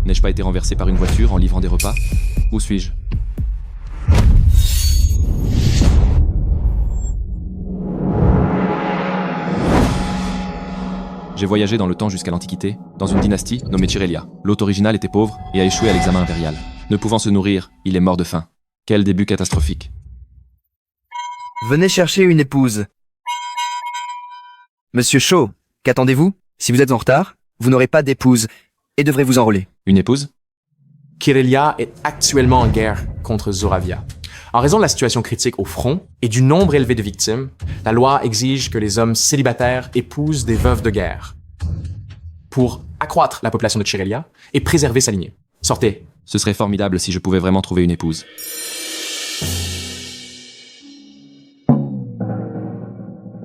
N'ai-je pas été renversé par une voiture en livrant des repas? Où suis-je? J'ai voyagé dans le temps jusqu'à l'Antiquité, dans une dynastie nommée Chirelia. L'hôte original était pauvre et a échoué à l'examen impérial. Ne pouvant se nourrir, il est mort de faim. Quel début catastrophique. Venez chercher une épouse. Monsieur Shaw, qu'attendez-vous? Si vous êtes en retard, vous n'aurez pas d'épouse et devrez vous enrôler. Une épouse? Chirelia est actuellement en guerre contre Zoravia. En raison de la situation critique au front et du nombre élevé de victimes, la loi exige que les hommes célibataires épousent des veuves de guerre pour accroître la population de Chirelia et préserver sa lignée. Sortez. Ce serait formidable si je pouvais vraiment trouver une épouse.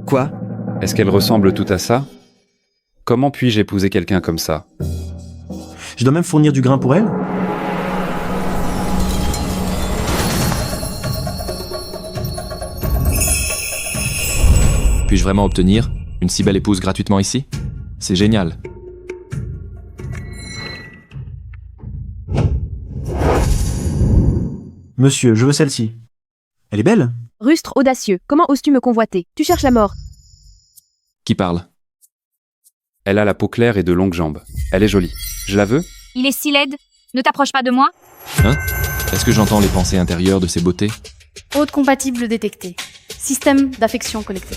Quoi? Est-ce qu'elle ressemble tout à ça? Comment puis-je épouser quelqu'un comme ça? Je dois même fournir du grain pour elle? Puis-je vraiment obtenir une si belle épouse gratuitement ici? C'est génial. Monsieur, je veux celle-ci. Elle est belle? Rustre audacieux, comment oses-tu me convoiter? Tu cherches la mort. Qui parle? Elle a la peau claire et de longues jambes. Elle est jolie. Je la veux? Il est si laide. Ne t'approche pas de moi. Hein? Est-ce que j'entends les pensées intérieures de ces beautés? Hôte compatible détecté. Système d'affection connecté.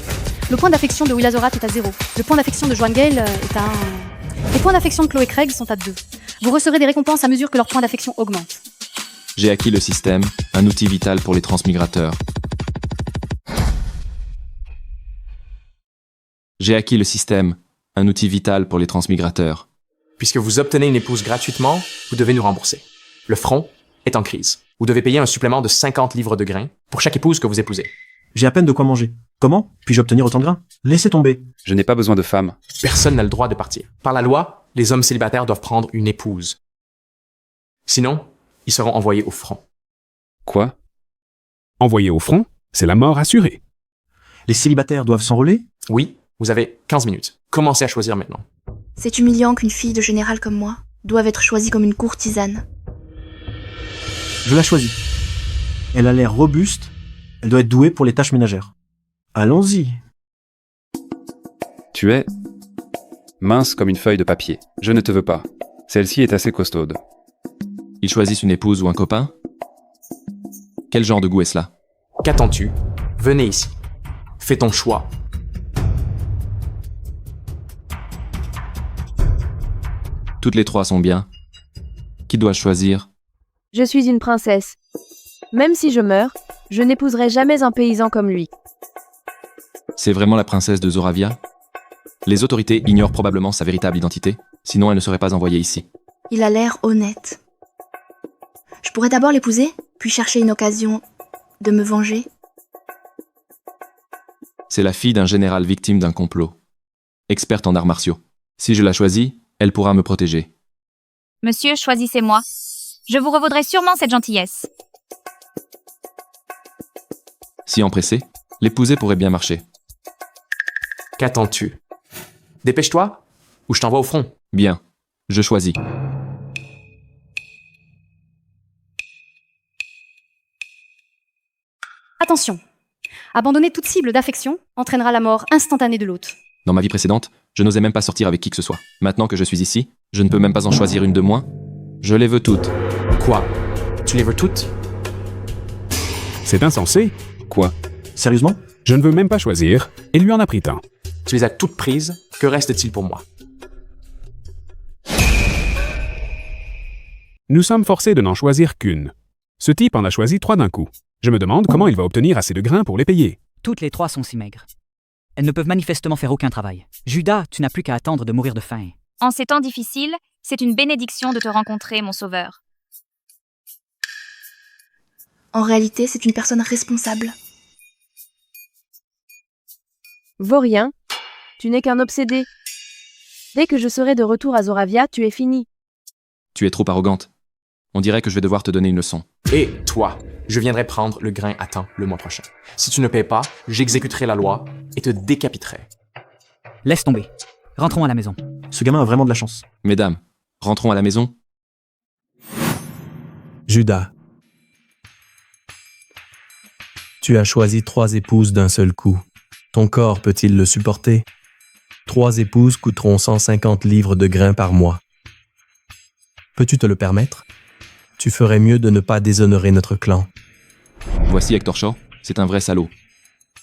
Le point d'affection de Will Azorat est à 0. Le point d'affection de Joan Gale est à 1. Les points d'affection de Chloé Craig sont à 2. Vous recevrez des récompenses à mesure que leur point d'affection augmente. J'ai acquis le système, un outil vital pour les transmigrateurs. J'ai acquis le système, un outil vital pour les transmigrateurs. Puisque vous obtenez une épouse gratuitement, vous devez nous rembourser. Le front est en crise. Vous devez payer un supplément de 50 livres de grains pour chaque épouse que vous épousez. J'ai à peine de quoi manger. Comment puis-je obtenir autant de grains? Laissez tomber. Je n'ai pas besoin de femme. Personne n'a le droit de partir. Par la loi, les hommes célibataires doivent prendre une épouse. Sinon, ils seront envoyés au front. Quoi? Envoyé au front, c'est la mort assurée. Les célibataires doivent s'enrôler? Oui, vous avez 15 minutes. Commencez à choisir maintenant. C'est humiliant qu'une fille de général comme moi doive être choisie comme une courtisane. Je la choisis. Elle a l'air robuste. Elle doit être douée pour les tâches ménagères. Allons-y. Tu es mince comme une feuille de papier. Je ne te veux pas. Celle-ci est assez costaude. Ils choisissent une épouse ou un copain? Quel genre de goût est cela? Qu'attends-tu? Venez ici. Fais ton choix. Toutes les trois sont bien. Qui dois-je choisir? Je suis une princesse. Même si je meurs, je n'épouserai jamais un paysan comme lui. C'est vraiment la princesse de Zoravia? Les autorités ignorent probablement sa véritable identité, sinon elle ne serait pas envoyée ici. Il a l'air honnête. Je pourrais d'abord l'épouser, puis chercher une occasion de me venger. C'est la fille d'un général victime d'un complot. Experte en arts martiaux. Si je la choisis, elle pourra me protéger. Monsieur, choisissez-moi. Je vous revaudrai sûrement cette gentillesse. Si empressé, l'épouser pourrait bien marcher. Qu'attends-tu? Dépêche-toi, ou je t'envoie au front. Bien, je choisis. Attention. Abandonner toute cible d'affection entraînera la mort instantanée de l'hôte. Dans ma vie précédente, je n'osais même pas sortir avec qui que ce soit. Maintenant que je suis ici, je ne peux même pas en choisir une de moins. Je les veux toutes. Quoi? Tu les veux toutes? C'est insensé. Quoi? Sérieusement? Je ne veux même pas choisir, et lui en a pris un. Tu les as toutes prises, que reste-t-il pour moi? Nous sommes forcés de n'en choisir qu'une. Ce type en a choisi 3 d'un coup. Je me demande comment il va obtenir assez de grains pour les payer. Toutes les 3 sont si maigres. Elles ne peuvent manifestement faire aucun travail. Judas, tu n'as plus qu'à attendre de mourir de faim. En ces temps difficiles, c'est une bénédiction de te rencontrer, mon sauveur. En réalité, c'est une personne responsable. Vaurien, tu n'es qu'un obsédé. Dès que je serai de retour à Zoravia, tu es fini. Tu es trop arrogante. On dirait que je vais devoir te donner une leçon. Et toi, je viendrai prendre le grain à temps le mois prochain. Si tu ne paies pas, j'exécuterai la loi et te décapiterai. Laisse tomber. Rentrons à la maison. Ce gamin a vraiment de la chance. Mesdames, rentrons à la maison. Judas. Tu as choisi 3 épouses d'un seul coup. Ton corps peut-il le supporter? 3 épouses coûteront 150 livres de grains par mois. Peux-tu te le permettre? Tu ferais mieux de ne pas déshonorer notre clan. Voici Hector Shaw, c'est un vrai salaud.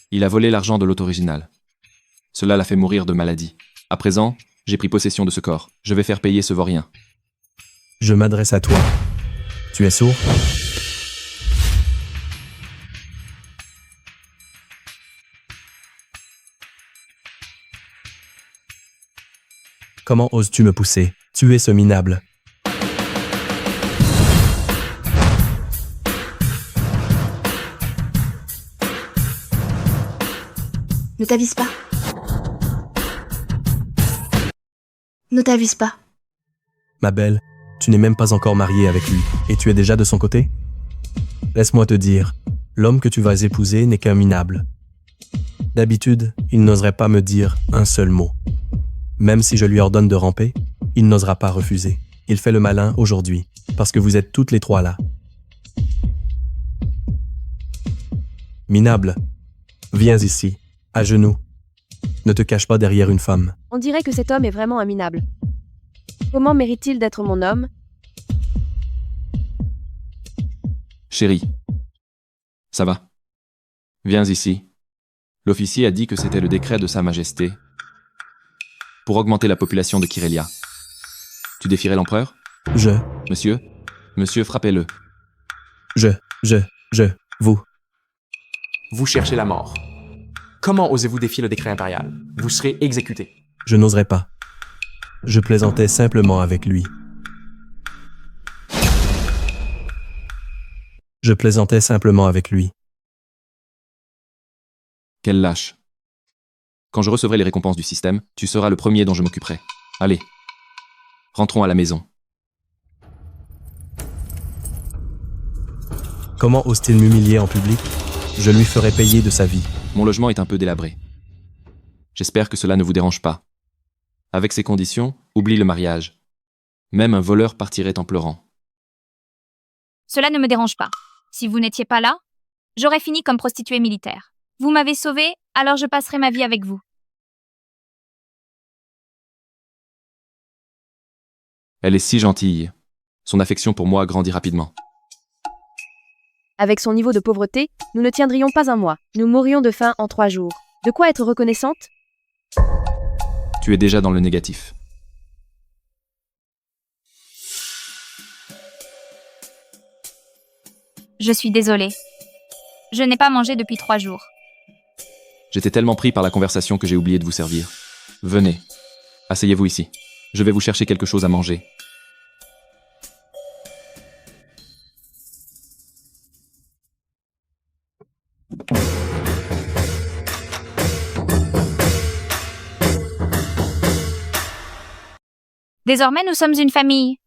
Il a volé l'argent de l'hôte original. Cela l'a fait mourir de maladie. À présent, j'ai pris possession de ce corps. Je vais faire payer ce vaurien. Je m'adresse à toi. Tu es sourd? Comment oses-tu me pousser? Tuer ce minable. Ne t'avise pas. Ne t'avise pas. Ma belle, tu n'es même pas encore mariée avec lui, et tu es déjà de son côté? Laisse-moi te dire, l'homme que tu vas épouser n'est qu'un minable. D'habitude, il n'oserait pas me dire un seul mot. Même si je lui ordonne de ramper, il n'osera pas refuser. Il fait le malin aujourd'hui, parce que vous êtes toutes les 3 là. Minable, viens ici, à genoux. Ne te cache pas derrière une femme. On dirait que cet homme est vraiment un minable. Comment mérite-t-il d'être mon homme? Chérie, ça va? Viens ici. L'officier a dit que c'était le décret de Sa Majesté pour augmenter la population de Kyrelia. Tu défierais l'empereur? Monsieur, frappez-le. Vous. Vous cherchez la mort. Comment osez-vous défier le décret impérial? Vous serez exécuté. Je n'oserais pas. Je plaisantais simplement avec lui. Quel lâche. Quand je recevrai les récompenses du système, tu seras le premier dont je m'occuperai. Allez, rentrons à la maison. Comment ose-t-il m'humilier en public? Je lui ferai payer de sa vie. Mon logement est un peu délabré. J'espère que cela ne vous dérange pas. Avec ces conditions, oublie le mariage. Même un voleur partirait en pleurant. Cela ne me dérange pas. Si vous n'étiez pas là, j'aurais fini comme prostituée militaire. Vous m'avez sauvée, alors je passerai ma vie avec vous. Elle est si gentille. Son affection pour moi grandit rapidement. Avec son niveau de pauvreté, nous ne tiendrions pas un mois. Nous mourrions de faim en 3 jours. De quoi être reconnaissante? Tu es déjà dans le négatif. Je suis désolée. Je n'ai pas mangé depuis 3 jours. J'étais tellement pris par la conversation que j'ai oublié de vous servir. Venez, asseyez-vous ici. Je vais vous chercher quelque chose à manger. Désormais, nous sommes une famille.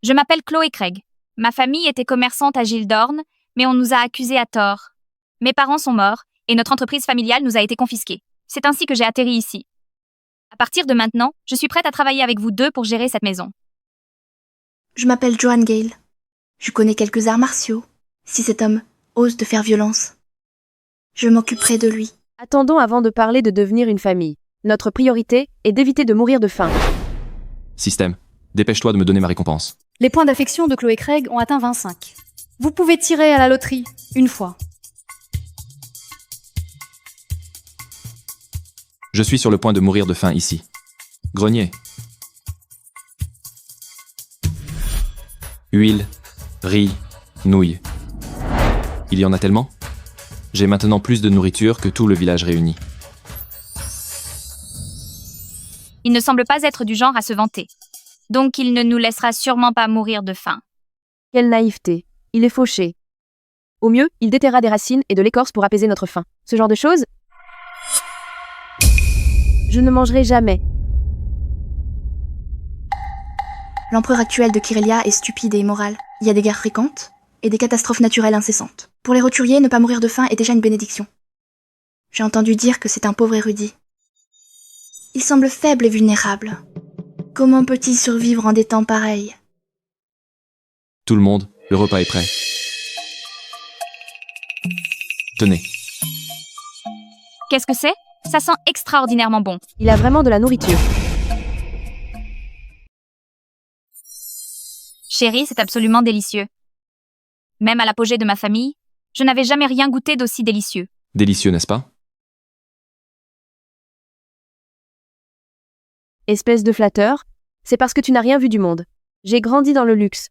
Je m'appelle Chloé Craig. Ma famille était commerçante à Gildorn, mais on nous a accusés à tort. Mes parents sont morts, et notre entreprise familiale nous a été confisquée. C'est ainsi que j'ai atterri ici. À partir de maintenant, je suis prête à travailler avec vous 2 pour gérer cette maison. Je m'appelle Joan Gale. Je connais quelques arts martiaux. Si cet homme ose de faire violence, je m'occuperai de lui. Attendons avant de parler de devenir une famille. Notre priorité est d'éviter de mourir de faim. Système, dépêche-toi de me donner ma récompense. Les points d'affection de Chloé Craig ont atteint 25. Vous pouvez tirer à la loterie, une fois. Je suis sur le point de mourir de faim ici. Grenier. Huile, riz, nouilles. Il y en a tellement? J'ai maintenant plus de nourriture que tout le village réuni. Il ne semble pas être du genre à se vanter. Donc il ne nous laissera sûrement pas mourir de faim. Quelle naïveté. Il est fauché. Au mieux, il déterrera des racines et de l'écorce pour apaiser notre faim. Ce genre de choses, je ne mangerai jamais. L'empereur actuel de Kyrelia est stupide et immoral. Il y a des guerres fréquentes et des catastrophes naturelles incessantes. Pour les roturiers, ne pas mourir de faim est déjà une bénédiction. J'ai entendu dire que c'est un pauvre érudit. Il semble faible et vulnérable. Comment peut-il survivre en des temps pareils? Tout le monde, le repas est prêt. Tenez. Qu'est-ce que c'est? Ça sent extraordinairement bon. Il a vraiment de la nourriture. Chérie, c'est absolument délicieux. Même à l'apogée de ma famille, je n'avais jamais rien goûté d'aussi délicieux. Délicieux, n'est-ce pas? Espèce de flatteur, c'est parce que tu n'as rien vu du monde. J'ai grandi dans le luxe.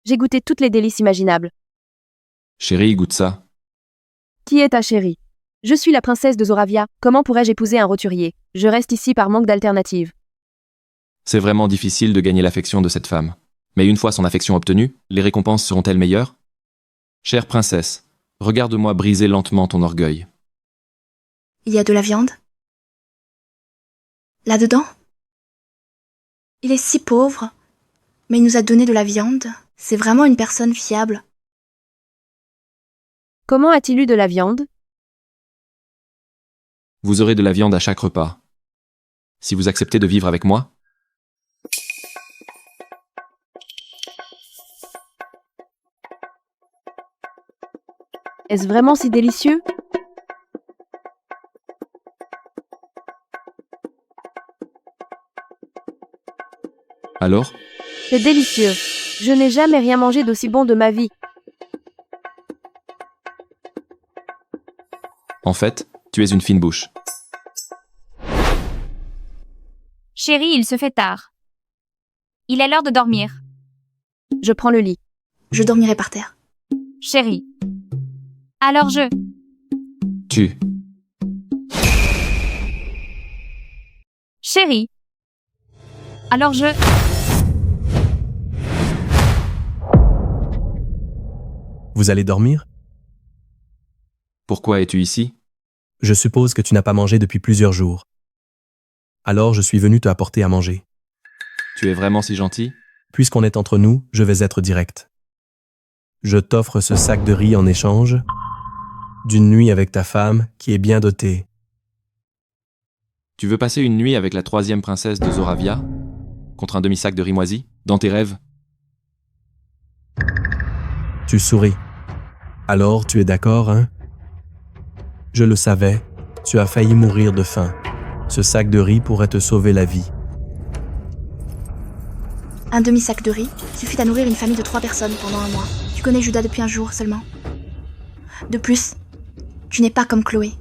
J'ai goûté toutes les délices imaginables. Chérie, goûte ça. Qui est ta chérie? Je suis la princesse de Zoravia. Comment pourrais-je épouser un roturier? Je reste ici par manque d'alternative. C'est vraiment difficile de gagner l'affection de cette femme. Mais une fois son affection obtenue, les récompenses seront-elles meilleures? Chère princesse, regarde-moi briser lentement ton orgueil. Il y a de la viande? Là-dedans? Il est si pauvre, mais il nous a donné de la viande. C'est vraiment une personne fiable. Comment a-t-il eu de la viande? Vous aurez de la viande à chaque repas. Si vous acceptez de vivre avec moi, Est-ce vraiment si délicieux? alors, C'est délicieux. Je n'ai jamais rien mangé d'aussi bon de ma vie. en fait, tu es une fine bouche. Chérie, il se fait tard. Il est l'heure de dormir. Je prends le lit. Je dormirai par terre. Chérie. Alors Tu. Chérie. Alors Vous allez dormir? Pourquoi es-tu ici? Je suppose que tu n'as pas mangé depuis plusieurs jours. Alors je suis venu te apporter à manger. Tu es vraiment si gentil? Puisqu'on est entre nous, je vais être direct. Je t'offre ce sac de riz en échange d'une nuit avec ta femme qui est bien dotée. Tu veux passer une nuit avec la 3e princesse de Zoravia? Contre un demi-sac de riz moisi? Dans tes rêves? Tu souris. Alors tu es d'accord, hein? Je le savais, tu as failli mourir de faim. Ce sac de riz pourrait te sauver la vie. Un demi-sac de riz suffit à nourrir une famille de 3 personnes pendant un mois. Tu connais Judas depuis un jour seulement. De plus, tu n'es pas comme Chloé,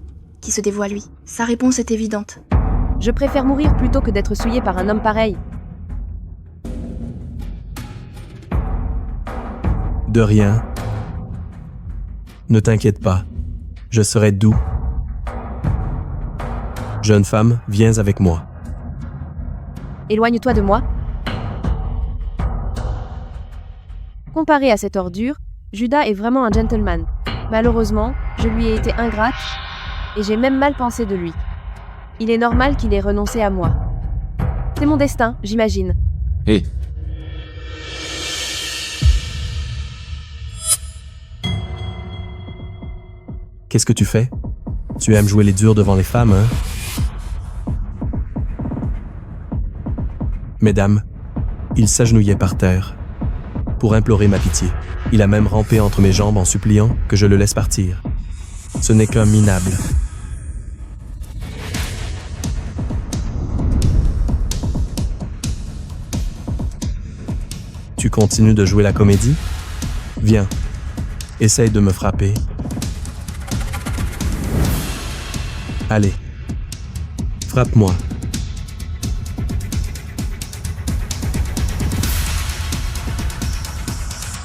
qui se dévoue à lui. Sa réponse est évidente. Je préfère mourir plutôt que d'être souillé par un homme pareil. De rien. Ne t'inquiète pas, je serai doux. Jeune femme, viens avec moi. Éloigne-toi de moi. Comparé à cette ordure, Judas est vraiment un gentleman. Malheureusement, je lui ai été ingrate et j'ai même mal pensé de lui. Il est normal qu'il ait renoncé à moi. C'est mon destin, j'imagine. Hé, Qu'est-ce que tu fais? Tu aimes jouer les durs devant les femmes, hein? Mesdames, il s'agenouillait par terre pour implorer ma pitié. Il a même rampé entre mes jambes en suppliant que je le laisse partir. Ce n'est qu'un minable. Tu continues de jouer la comédie? Viens, essaye de me frapper. Allez, frappe-moi.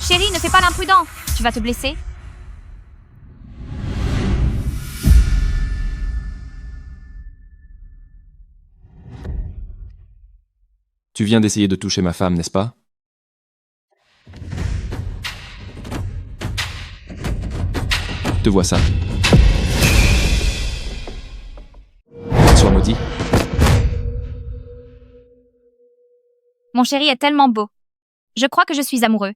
Chérie, ne fais pas l'imprudent. Tu vas te blesser. tu viens d'essayer de toucher ma femme, n'est-ce pas? Te vois ça. Sois maudit. Mon chéri est tellement beau. Je crois que je suis amoureux.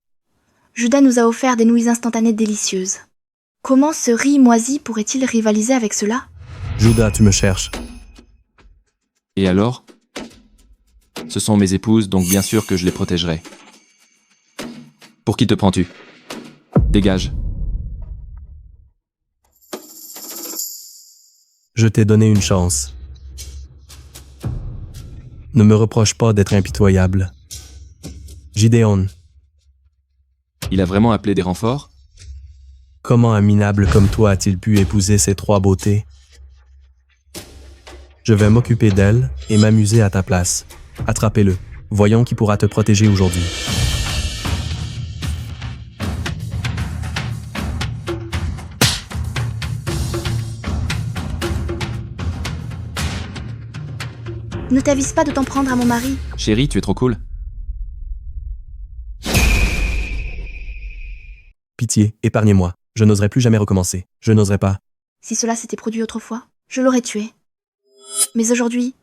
Judas nous a offert des nouilles instantanées délicieuses. Comment ce riz moisi pourrait-il rivaliser avec cela? Judas, tu me cherches. Et alors? Ce sont mes épouses, donc bien sûr que je les protégerai. Pour qui te prends-tu? Dégage. Je t'ai donné une chance. Ne me reproche pas d'être impitoyable. Gideon, Il a vraiment appelé des renforts? comment un minable comme toi a-t-il pu épouser ces 3 beautés? Je vais m'occuper d'elle et m'amuser à ta place. Attrapez-le. Voyons qui pourra te protéger aujourd'hui. Ne t'avise pas de t'en prendre à mon mari. Chérie, tu es trop cool. Pitié, épargnez-moi. Je n'oserais plus jamais recommencer. Je n'oserais pas. Si cela s'était produit autrefois, je l'aurais tué. Mais aujourd'hui,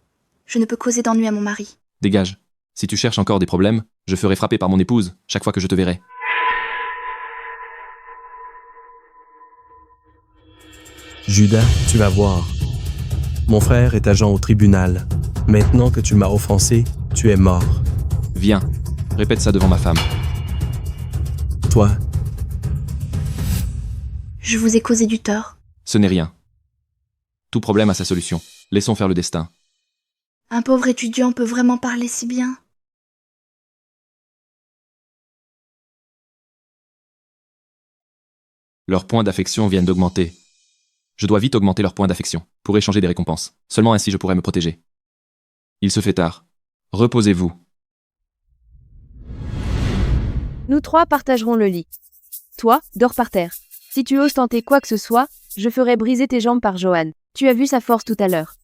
je ne peux causer d'ennui à mon mari. Dégage. Si tu cherches encore des problèmes, je ferai frapper par mon épouse chaque fois que je te verrai. Judas, tu vas voir. Mon frère est agent au tribunal. Maintenant que tu m'as offensé, tu es mort. Viens, répète ça devant ma femme. Toi, Je vous ai causé du tort. Ce n'est rien. Tout problème a sa solution. Laissons faire le destin. Un pauvre étudiant peut vraiment parler si bien. Leurs points d'affection viennent d'augmenter. Je dois vite augmenter leurs points d'affection, pour échanger des récompenses. Seulement ainsi je pourrai me protéger. Il se fait tard. Reposez-vous. Nous 3 partagerons le lit. Toi, dors par terre. Si tu oses tenter quoi que ce soit, je ferai briser tes jambes par Johan. Tu as vu sa force tout à l'heure.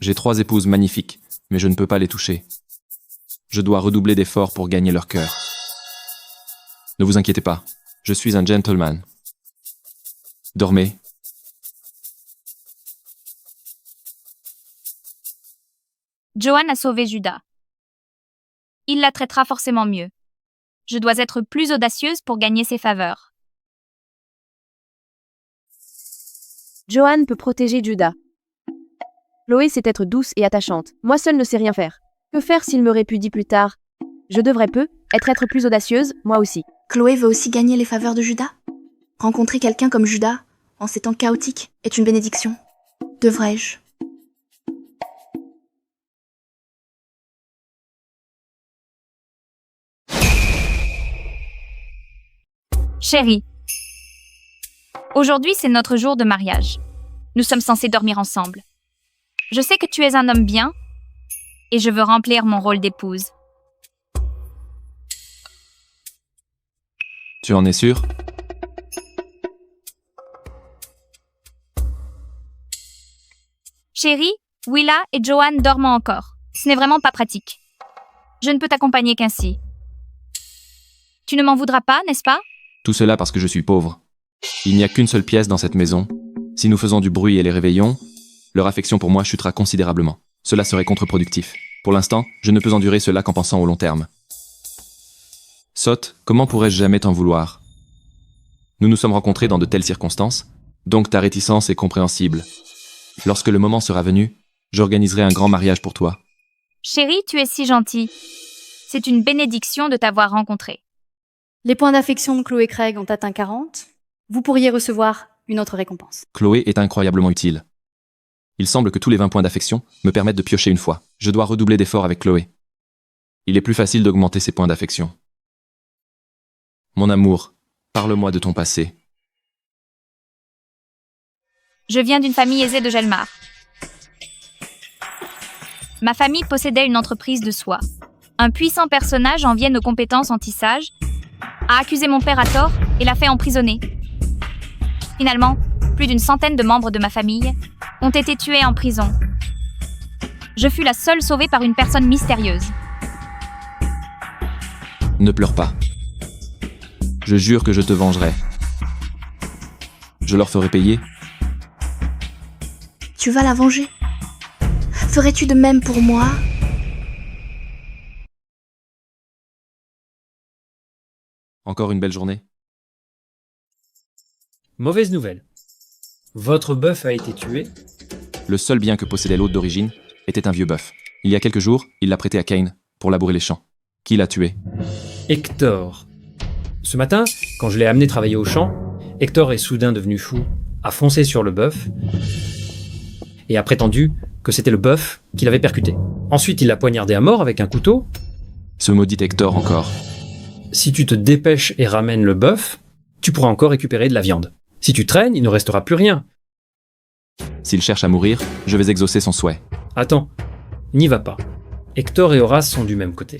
J'ai 3 épouses magnifiques, mais je ne peux pas les toucher. Je dois redoubler d'efforts pour gagner leur cœur. Ne vous inquiétez pas, je suis un gentleman. Dormez. Johan a sauvé Judas. Il la traitera forcément mieux. Je dois être plus audacieuse pour gagner ses faveurs. Johan peut protéger Judas. Chloé sait être douce et attachante. Moi seule ne sais rien faire. Que faire s'il me répudie plus tard? Je devrais être plus audacieuse, moi aussi. Chloé veut aussi gagner les faveurs de Judas. Rencontrer quelqu'un comme Judas, en ces temps chaotiques, est une bénédiction. Devrais-je? Chérie, aujourd'hui c'est notre jour de mariage. Nous sommes censés dormir ensemble. Je sais que tu es un homme bien et je veux remplir mon rôle d'épouse. Tu en es sûr? Chérie, Willa et Johan dorment encore. Ce n'est vraiment pas pratique. Je ne peux t'accompagner qu'ainsi. Tu ne m'en voudras pas, n'est-ce pas? Tout cela parce que je suis pauvre. Il n'y a qu'une seule pièce dans cette maison. Si nous faisons du bruit et les réveillons, leur affection pour moi chutera considérablement. Cela serait contre-productif. Pour l'instant, je ne peux endurer cela qu'en pensant au long terme. Sotte, comment pourrais-je jamais t'en vouloir? Nous nous sommes rencontrés dans de telles circonstances, donc ta réticence est compréhensible. Lorsque le moment sera venu, j'organiserai un grand mariage pour toi. Chérie, tu es si gentille. C'est une bénédiction de t'avoir rencontré. Les points d'affection de Chloé Craig ont atteint 40. Vous pourriez recevoir une autre récompense. Chloé est incroyablement utile. Il semble que tous les 20 points d'affection me permettent de piocher une fois. Je dois redoubler d'efforts avec Chloé. Il est plus facile d'augmenter ses points d'affection. Mon amour, parle-moi de ton passé. Je viens d'une famille aisée de Gelmar. Ma famille possédait une entreprise de soie. Un puissant personnage en vienne aux compétences en tissage a accusé mon père à tort et l'a fait emprisonner. Finalement, plus d'une centaine de membres de ma famille ont été tués en prison. Je fus la seule sauvée par une personne mystérieuse. Ne pleure pas. Je jure que je te vengerai. Je leur ferai payer. Tu vas la venger? Ferais-tu de même pour moi? Encore une belle journée. Mauvaise nouvelle. Votre bœuf a été tué. Le seul bien que possédait l'hôte d'origine était un vieux bœuf. Il y a quelques jours, il l'a prêté à Cain pour labourer les champs. Qui l'a tué? Hector. Ce matin, quand je l'ai amené travailler au champ, Hector est soudain devenu fou, a foncé sur le bœuf et a prétendu que c'était le bœuf qui l'avait percuté. Ensuite, il l'a poignardé à mort avec un couteau. Ce maudit Hector encore. Si tu te dépêches et ramènes le bœuf, tu pourras encore récupérer de la viande. Si tu traînes, il ne restera plus rien. S'il cherche à mourir, je vais exaucer son souhait. Attends, n'y va pas. Hector et Horace sont du même côté.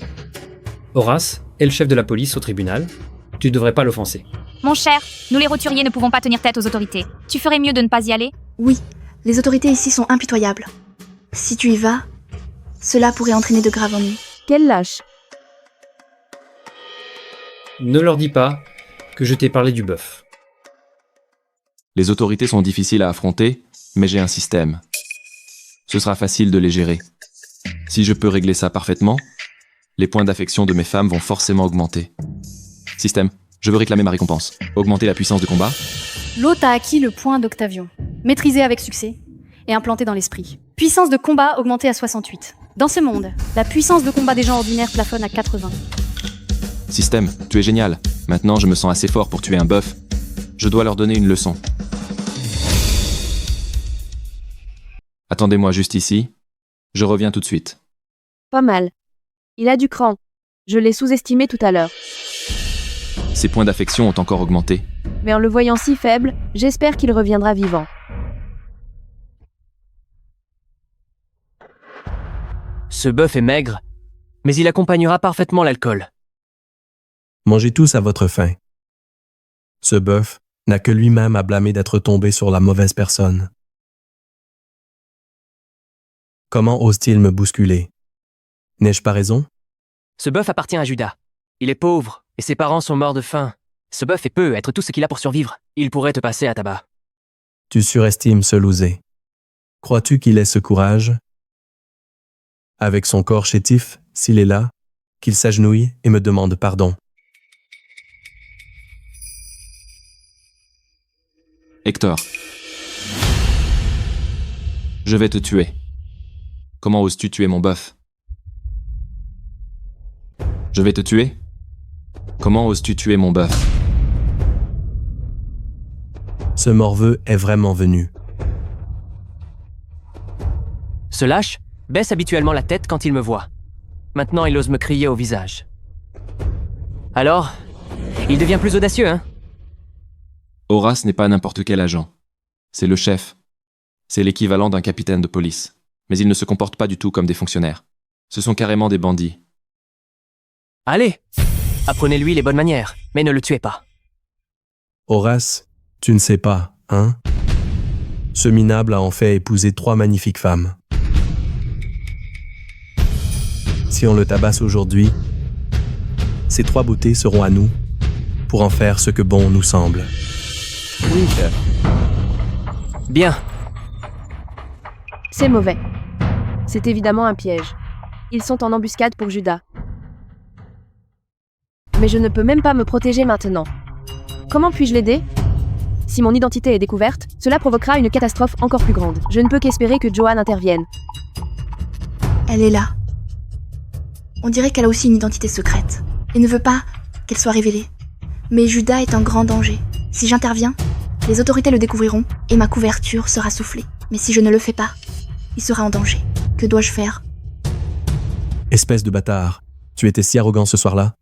Horace est le chef de la police au tribunal. Tu ne devrais pas l'offenser. Mon cher, nous les roturiers ne pouvons pas tenir tête aux autorités. Tu ferais mieux de ne pas y aller? Oui, les autorités ici sont impitoyables. Si tu y vas, cela pourrait entraîner de graves ennuis. Quel lâche. Ne leur dis pas que je t'ai parlé du bœuf. Les autorités sont difficiles à affronter, mais j'ai un système. Ce sera facile de les gérer. Si je peux régler ça parfaitement, les points d'affection de mes femmes vont forcément augmenter. Système, je veux réclamer ma récompense. Augmenter la puissance de combat. L'hôte a acquis le point d'Octavion, maîtrisé avec succès et implanté dans l'esprit. Puissance de combat augmentée à 68. Dans ce monde, la puissance de combat des gens ordinaires plafonne à 80. Système, tu es génial. Maintenant, je me sens assez fort pour tuer un bœuf. Je dois leur donner une leçon. Attendez-moi juste ici. Je reviens tout de suite. Pas mal. Il a du cran. Je l'ai sous-estimé tout à l'heure. Ses points d'affection ont encore augmenté. Mais en le voyant si faible, j'espère qu'il reviendra vivant. Ce bœuf est maigre, mais il accompagnera parfaitement l'alcool. Mangez tous à votre faim. Ce bœuf n'a que lui-même à blâmer d'être tombé sur la mauvaise personne. Comment ose-t-il me bousculer? N'ai-je pas raison? Ce bœuf appartient à Judas. Il est pauvre, et ses parents sont morts de faim. Ce bœuf est peu être tout ce qu'il a pour survivre. Il pourrait te passer à tabac. Tu surestimes ce losé. Crois-tu qu'il ait ce courage? Avec son corps chétif, s'il est là, qu'il s'agenouille et me demande pardon. Hector. Je vais te tuer. Comment oses-tu tuer mon bœuf? Je vais te tuer? Comment oses-tu tuer mon bœuf? Ce morveux est vraiment venu. Ce lâche baisse habituellement la tête quand il me voit. Maintenant, il ose me crier au visage. Alors, il devient plus audacieux, hein? Horace n'est pas n'importe quel agent. C'est le chef. C'est l'équivalent d'un capitaine de police. Mais ils ne se comportent pas du tout comme des fonctionnaires. Ce sont carrément des bandits. Allez, apprenez-lui les bonnes manières, mais ne le tuez pas. Horace, tu ne sais pas, hein? Ce minable a en fait épousé 3 magnifiques femmes. Si on le tabasse aujourd'hui, ces 3 beautés seront à nous pour en faire ce que bon nous semble. Oui, chef. Bien. C'est mauvais. C'est évidemment un piège. Ils sont en embuscade pour Judas. Mais je ne peux même pas me protéger maintenant. Comment puis-je l'aider? Si mon identité est découverte, cela provoquera une catastrophe encore plus grande. Je ne peux qu'espérer que Joanne intervienne. Elle est là. On dirait qu'elle a aussi une identité secrète et ne veut pas qu'elle soit révélée. Mais Judas est en grand danger. Si j'interviens, les autorités le découvriront et ma couverture sera soufflée. Mais si je ne le fais pas, il sera en danger. Que dois-je faire? Espèce de bâtard, tu étais si arrogant ce soir-là,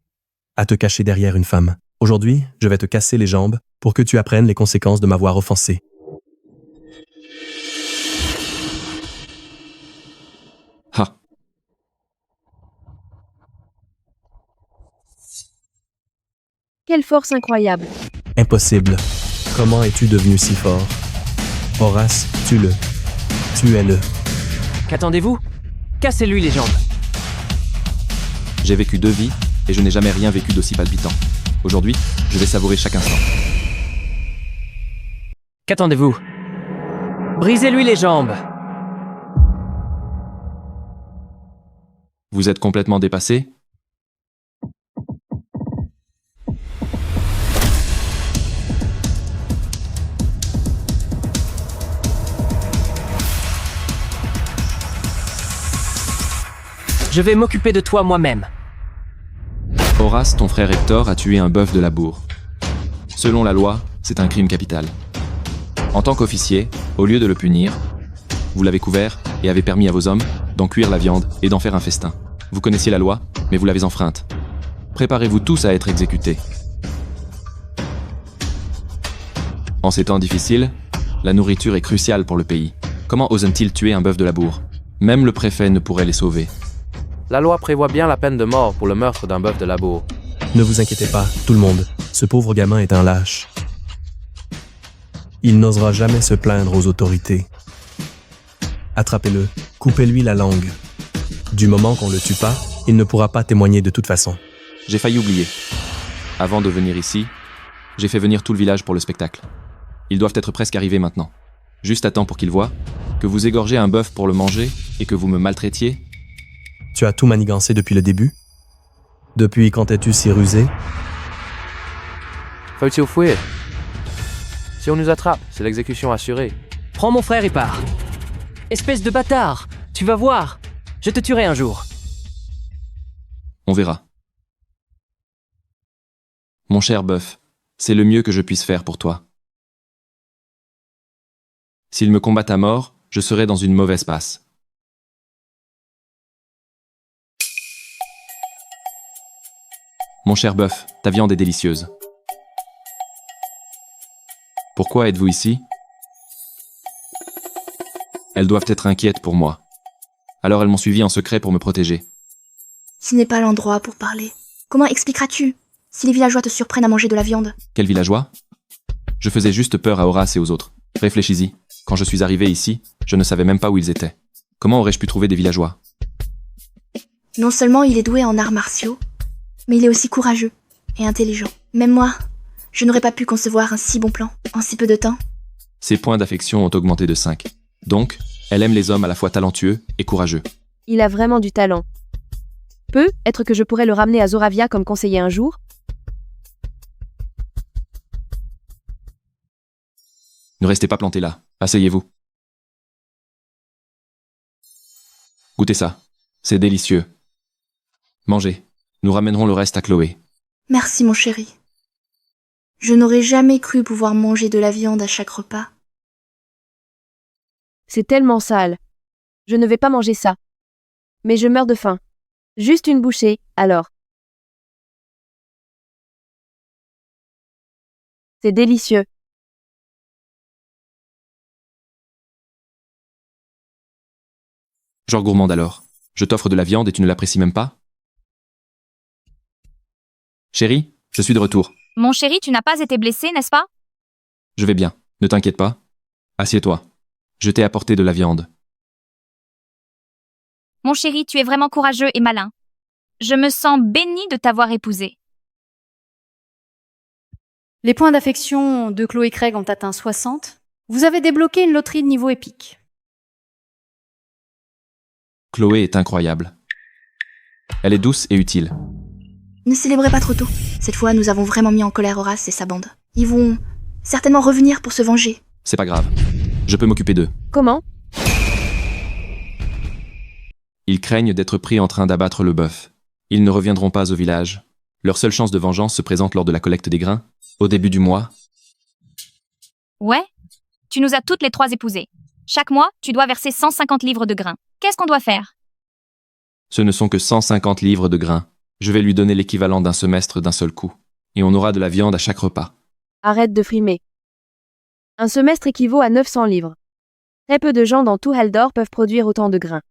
à te cacher derrière une femme. Aujourd'hui, je vais te casser les jambes pour que tu apprennes les conséquences de m'avoir offensé. Ha! Quelle force incroyable! Impossible. Comment es-tu devenu si fort? Horace, tue-le. Tuez-le. Qu'attendez-vous? Cassez-lui les jambes. J'ai vécu 2 vies, et je n'ai jamais rien vécu d'aussi palpitant. Aujourd'hui, je vais savourer chaque instant. Qu'attendez-vous? Brisez-lui les jambes. Vous êtes complètement dépassé? Je vais m'occuper de toi moi-même. Horace, ton frère Hector, a tué un bœuf de labour. Selon la loi, c'est un crime capital. En tant qu'officier, au lieu de le punir, vous l'avez couvert et avez permis à vos hommes d'en cuire la viande et d'en faire un festin. Vous connaissiez la loi, mais vous l'avez enfreinte. Préparez-vous tous à être exécutés. En ces temps difficiles, la nourriture est cruciale pour le pays. Comment osent-ils tuer un bœuf de labour? Même le préfet ne pourrait les sauver. La loi prévoit bien la peine de mort pour le meurtre d'un bœuf de labour. Ne vous inquiétez pas, tout le monde. Ce pauvre gamin est un lâche. Il n'osera jamais se plaindre aux autorités. Attrapez-le, coupez-lui la langue. Du moment qu'on le tue pas, il ne pourra pas témoigner de toute façon. J'ai failli oublier. Avant de venir ici, j'ai fait venir tout le village pour le spectacle. Ils doivent être presque arrivés maintenant. Juste à temps pour qu'ils voient que vous égorgez un bœuf pour le manger et que vous me maltraitiez. Tu as tout manigancé depuis le début? Depuis quand es-tu si rusé? Faut-il fuir? Si on nous attrape, c'est l'exécution assurée. Prends mon frère et pars. Espèce de bâtard, tu vas voir. Je te tuerai un jour. On verra. Mon cher bœuf, c'est le mieux que je puisse faire pour toi. S'il me combat à mort, je serai dans une mauvaise passe. Mon cher bœuf, ta viande est délicieuse. Pourquoi êtes-vous ici? Elles doivent être inquiètes pour moi. Alors elles m'ont suivi en secret pour me protéger. Ce n'est pas l'endroit pour parler. Comment expliqueras-tu si les villageois te surprennent à manger de la viande? Quel villageois? Je faisais juste peur à Horace et aux autres. Réfléchis-y. Quand je suis arrivé ici, je ne savais même pas où ils étaient. Comment aurais-je pu trouver des villageois? Non seulement il est doué en arts martiaux, mais il est aussi courageux et intelligent. Même moi, je n'aurais pas pu concevoir un si bon plan en si peu de temps. Ses points d'affection ont augmenté de 5. Donc, elle aime les hommes à la fois talentueux et courageux. Il a vraiment du talent. Peut-être que je pourrais le ramener à Zoravia comme conseiller un jour? Ne restez pas plantés là. Asseyez-vous. Goûtez ça. C'est délicieux. Mangez. Nous ramènerons le reste à Chloé. Merci mon chéri. Je n'aurais jamais cru pouvoir manger de la viande à chaque repas. C'est tellement sale. Je ne vais pas manger ça. Mais je meurs de faim. Juste une bouchée, alors. C'est délicieux. Genre gourmande alors. Je t'offre de la viande et tu ne l'apprécies même pas? Chérie, je suis de retour. Mon chéri, tu n'as pas été blessé, n'est-ce pas? Je vais bien. Ne t'inquiète pas. Assieds-toi. Je t'ai apporté de la viande. Mon chéri, tu es vraiment courageux et malin. Je me sens bénie de t'avoir épousé. Les points d'affection de Chloé Craig ont atteint 60. Vous avez débloqué une loterie de niveau épique. Chloé est incroyable. Elle est douce et utile. Ne célébrez pas trop tôt. Cette fois, nous avons vraiment mis en colère Horace et sa bande. Ils vont certainement revenir pour se venger. C'est pas grave. Je peux m'occuper d'eux. Comment? Ils craignent d'être pris en train d'abattre le bœuf. Ils ne reviendront pas au village. Leur seule chance de vengeance se présente lors de la collecte des grains, au début du mois. Ouais? Tu nous as toutes les trois épousées. Chaque mois, tu dois verser 150 livres de grains. Qu'est-ce qu'on doit faire? Ce ne sont que 150 livres de grains. Je vais lui donner l'équivalent d'un semestre d'un seul coup. Et on aura de la viande à chaque repas. Arrête de frimer. Un semestre équivaut à 900 livres. Très peu de gens dans tout Haldor peuvent produire autant de grains.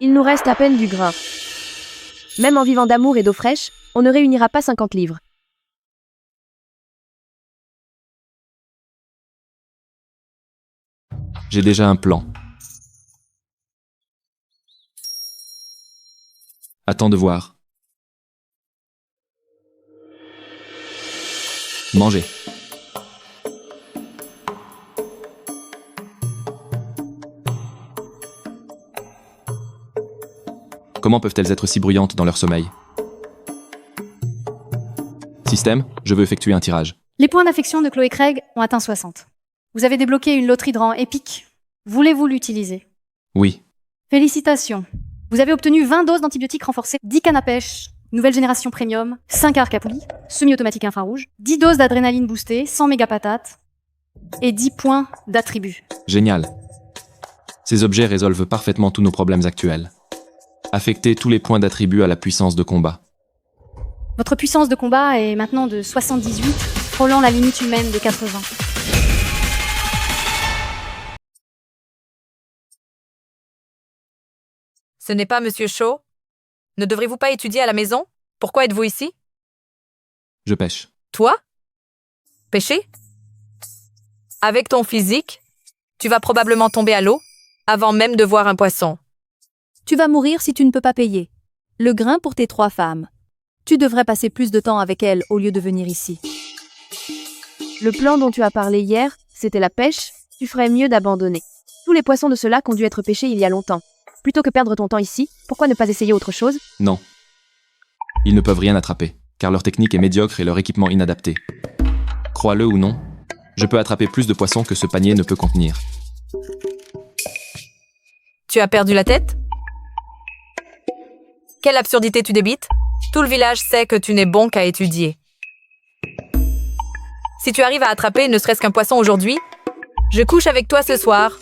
Il nous reste à peine du grain. Même en vivant d'amour et d'eau fraîche, on ne réunira pas 50 livres. J'ai déjà un plan. Attends de voir. Mangez. Comment peuvent-elles être si bruyantes dans leur sommeil? Système, je veux effectuer un tirage. Les points d'affection de Chloé Craig ont atteint 60. Vous avez débloqué une loterie de rang épique. Voulez-vous l'utiliser? Oui. Félicitations. Vous avez obtenu 20 doses d'antibiotiques renforcées, 10 cannes à pêche, Nouvelle génération premium, 5 arcs à poulie, semi-automatique infrarouge, 10 doses d'adrénaline boostée, 100 méga patates et 10 points d'attribut. Génial. Ces objets résolvent parfaitement tous nos problèmes actuels. Affectez tous les points d'attribut à la puissance de combat. Votre puissance de combat est maintenant de 78, frôlant la limite humaine de 80. Ce n'est pas Monsieur Shaw? Ne devrez-vous pas étudier à la maison? Pourquoi êtes-vous ici? Je pêche. Toi? Pêcher? Avec ton physique, tu vas probablement tomber à l'eau avant même de voir un poisson. Tu vas mourir si tu ne peux pas payer. Le grain pour tes 3 femmes. Tu devrais passer plus de temps avec elles au lieu de venir ici. Le plan dont tu as parlé hier, c'était la pêche, tu ferais mieux d'abandonner. Tous les poissons de ce lac ont dû être pêchés il y a longtemps. Plutôt que perdre ton temps ici, pourquoi ne pas essayer autre chose? Non. Ils ne peuvent rien attraper, car leur technique est médiocre et leur équipement inadapté. Crois-le ou non, je peux attraper plus de poissons que ce panier ne peut contenir. Tu as perdu la tête? Quelle absurdité tu débites? Tout le village sait que tu n'es bon qu'à étudier. Si tu arrives à attraper ne serait-ce qu'un poisson aujourd'hui, je couche avec toi ce soir.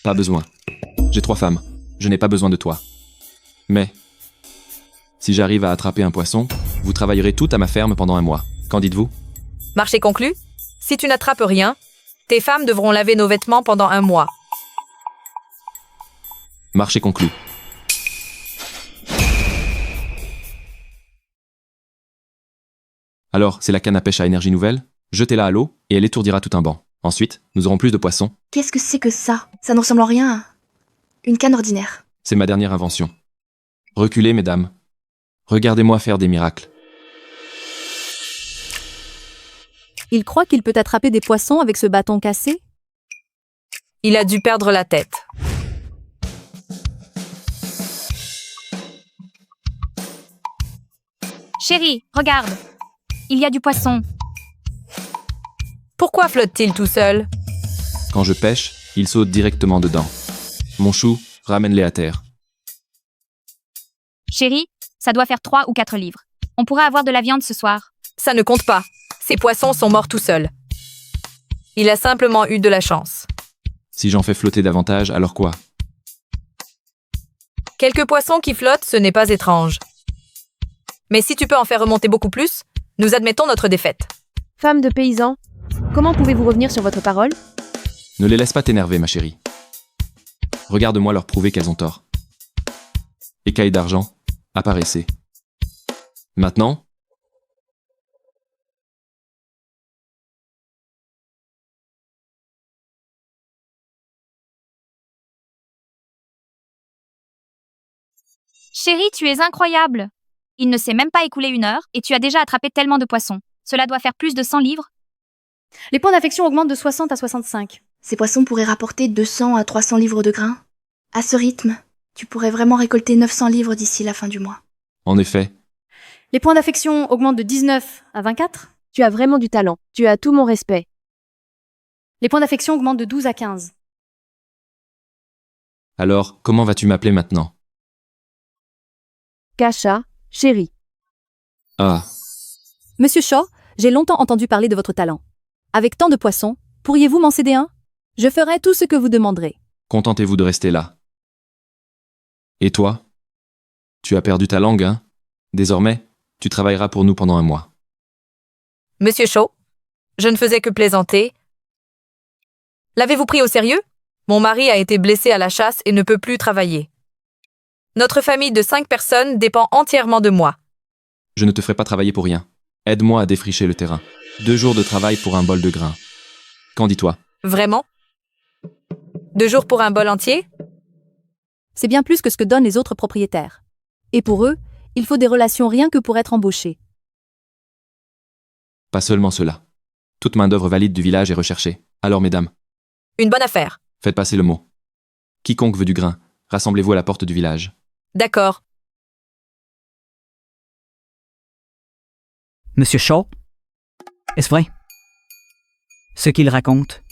Pas besoin. J'ai 3 femmes. Je n'ai pas besoin de toi. Mais, si j'arrive à attraper un poisson, vous travaillerez toutes à ma ferme pendant un mois. Qu'en dites-vous? Marché conclu? Si tu n'attrapes rien, tes femmes devront laver nos vêtements pendant un mois. Marché conclu. Alors, c'est la canne à pêche à énergie nouvelle? Jetez-la à l'eau et elle étourdira tout un banc. Ensuite, nous aurons plus de poissons. Qu'est-ce que c'est que ça? Ça ne ressemble en rien à une canne ordinaire. C'est ma dernière invention. Reculez, mesdames. Regardez-moi faire des miracles. Il croit qu'il peut attraper des poissons avec ce bâton cassé? Il a dû perdre la tête. Chérie, regarde. Il y a du poisson. Pourquoi flotte-t-il tout seul? Quand je pêche, il saute directement dedans. Mon chou, ramène-les à terre. Chérie, ça doit faire 3 ou 4 livres. On pourrait avoir de la viande ce soir. Ça ne compte pas. Ces poissons sont morts tout seuls. Il a simplement eu de la chance. Si j'en fais flotter davantage, alors quoi? Quelques poissons qui flottent, ce n'est pas étrange. Mais si tu peux en faire remonter beaucoup plus, nous admettons notre défaite. Femme de paysan, comment pouvez-vous revenir sur votre parole? Ne les laisse pas t'énerver, ma chérie. Regarde-moi leur prouver qu'elles ont tort. Écailles d'argent, apparaissez. Maintenant, Chérie, tu es incroyable. Il ne s'est même pas écoulé 1 heure et tu as déjà attrapé tellement de poissons. Cela doit faire plus de 100 livres. Les points d'affection augmentent de 60 à 65. Ces poissons pourraient rapporter 200 à 300 livres de grains. À ce rythme, tu pourrais vraiment récolter 900 livres d'ici la fin du mois. en effet, Les points d'affection augmentent de 19 à 24. Tu as vraiment du talent. Tu as tout mon respect. Les points d'affection augmentent de 12 à 15. alors comment vas-tu m'appeler maintenant? Kasha, chérie. Ah, Monsieur Shaw, j'ai longtemps entendu parler de votre talent. Avec tant de poissons, pourriez-vous m'en céder un? Je ferai tout ce que vous demanderez. contentez-vous de rester là. Et toi? Tu as perdu ta langue, hein? Désormais, tu travailleras pour nous pendant un mois. Monsieur Shaw, je ne faisais que plaisanter. L'avez-vous pris au sérieux? Mon mari a été blessé à la chasse et ne peut plus travailler. Notre famille de 5 personnes dépend entièrement de moi. Je ne te ferai pas travailler pour rien. Aide-moi à défricher le terrain. 2 jours de travail pour un bol de grains. Qu'en dis-toi? Vraiment? 2 jours pour un bol entier? C'est bien plus que ce que donnent les autres propriétaires. Et pour eux, il faut des relations rien que pour être embauché. Pas seulement cela. Toute main-d'œuvre valide du village est recherchée. Alors, mesdames, Une bonne affaire. faites passer le mot. Quiconque veut du grain, rassemblez-vous à la porte du village. D'accord. Monsieur Shaw? Est-ce vrai? Ce qu'il raconte?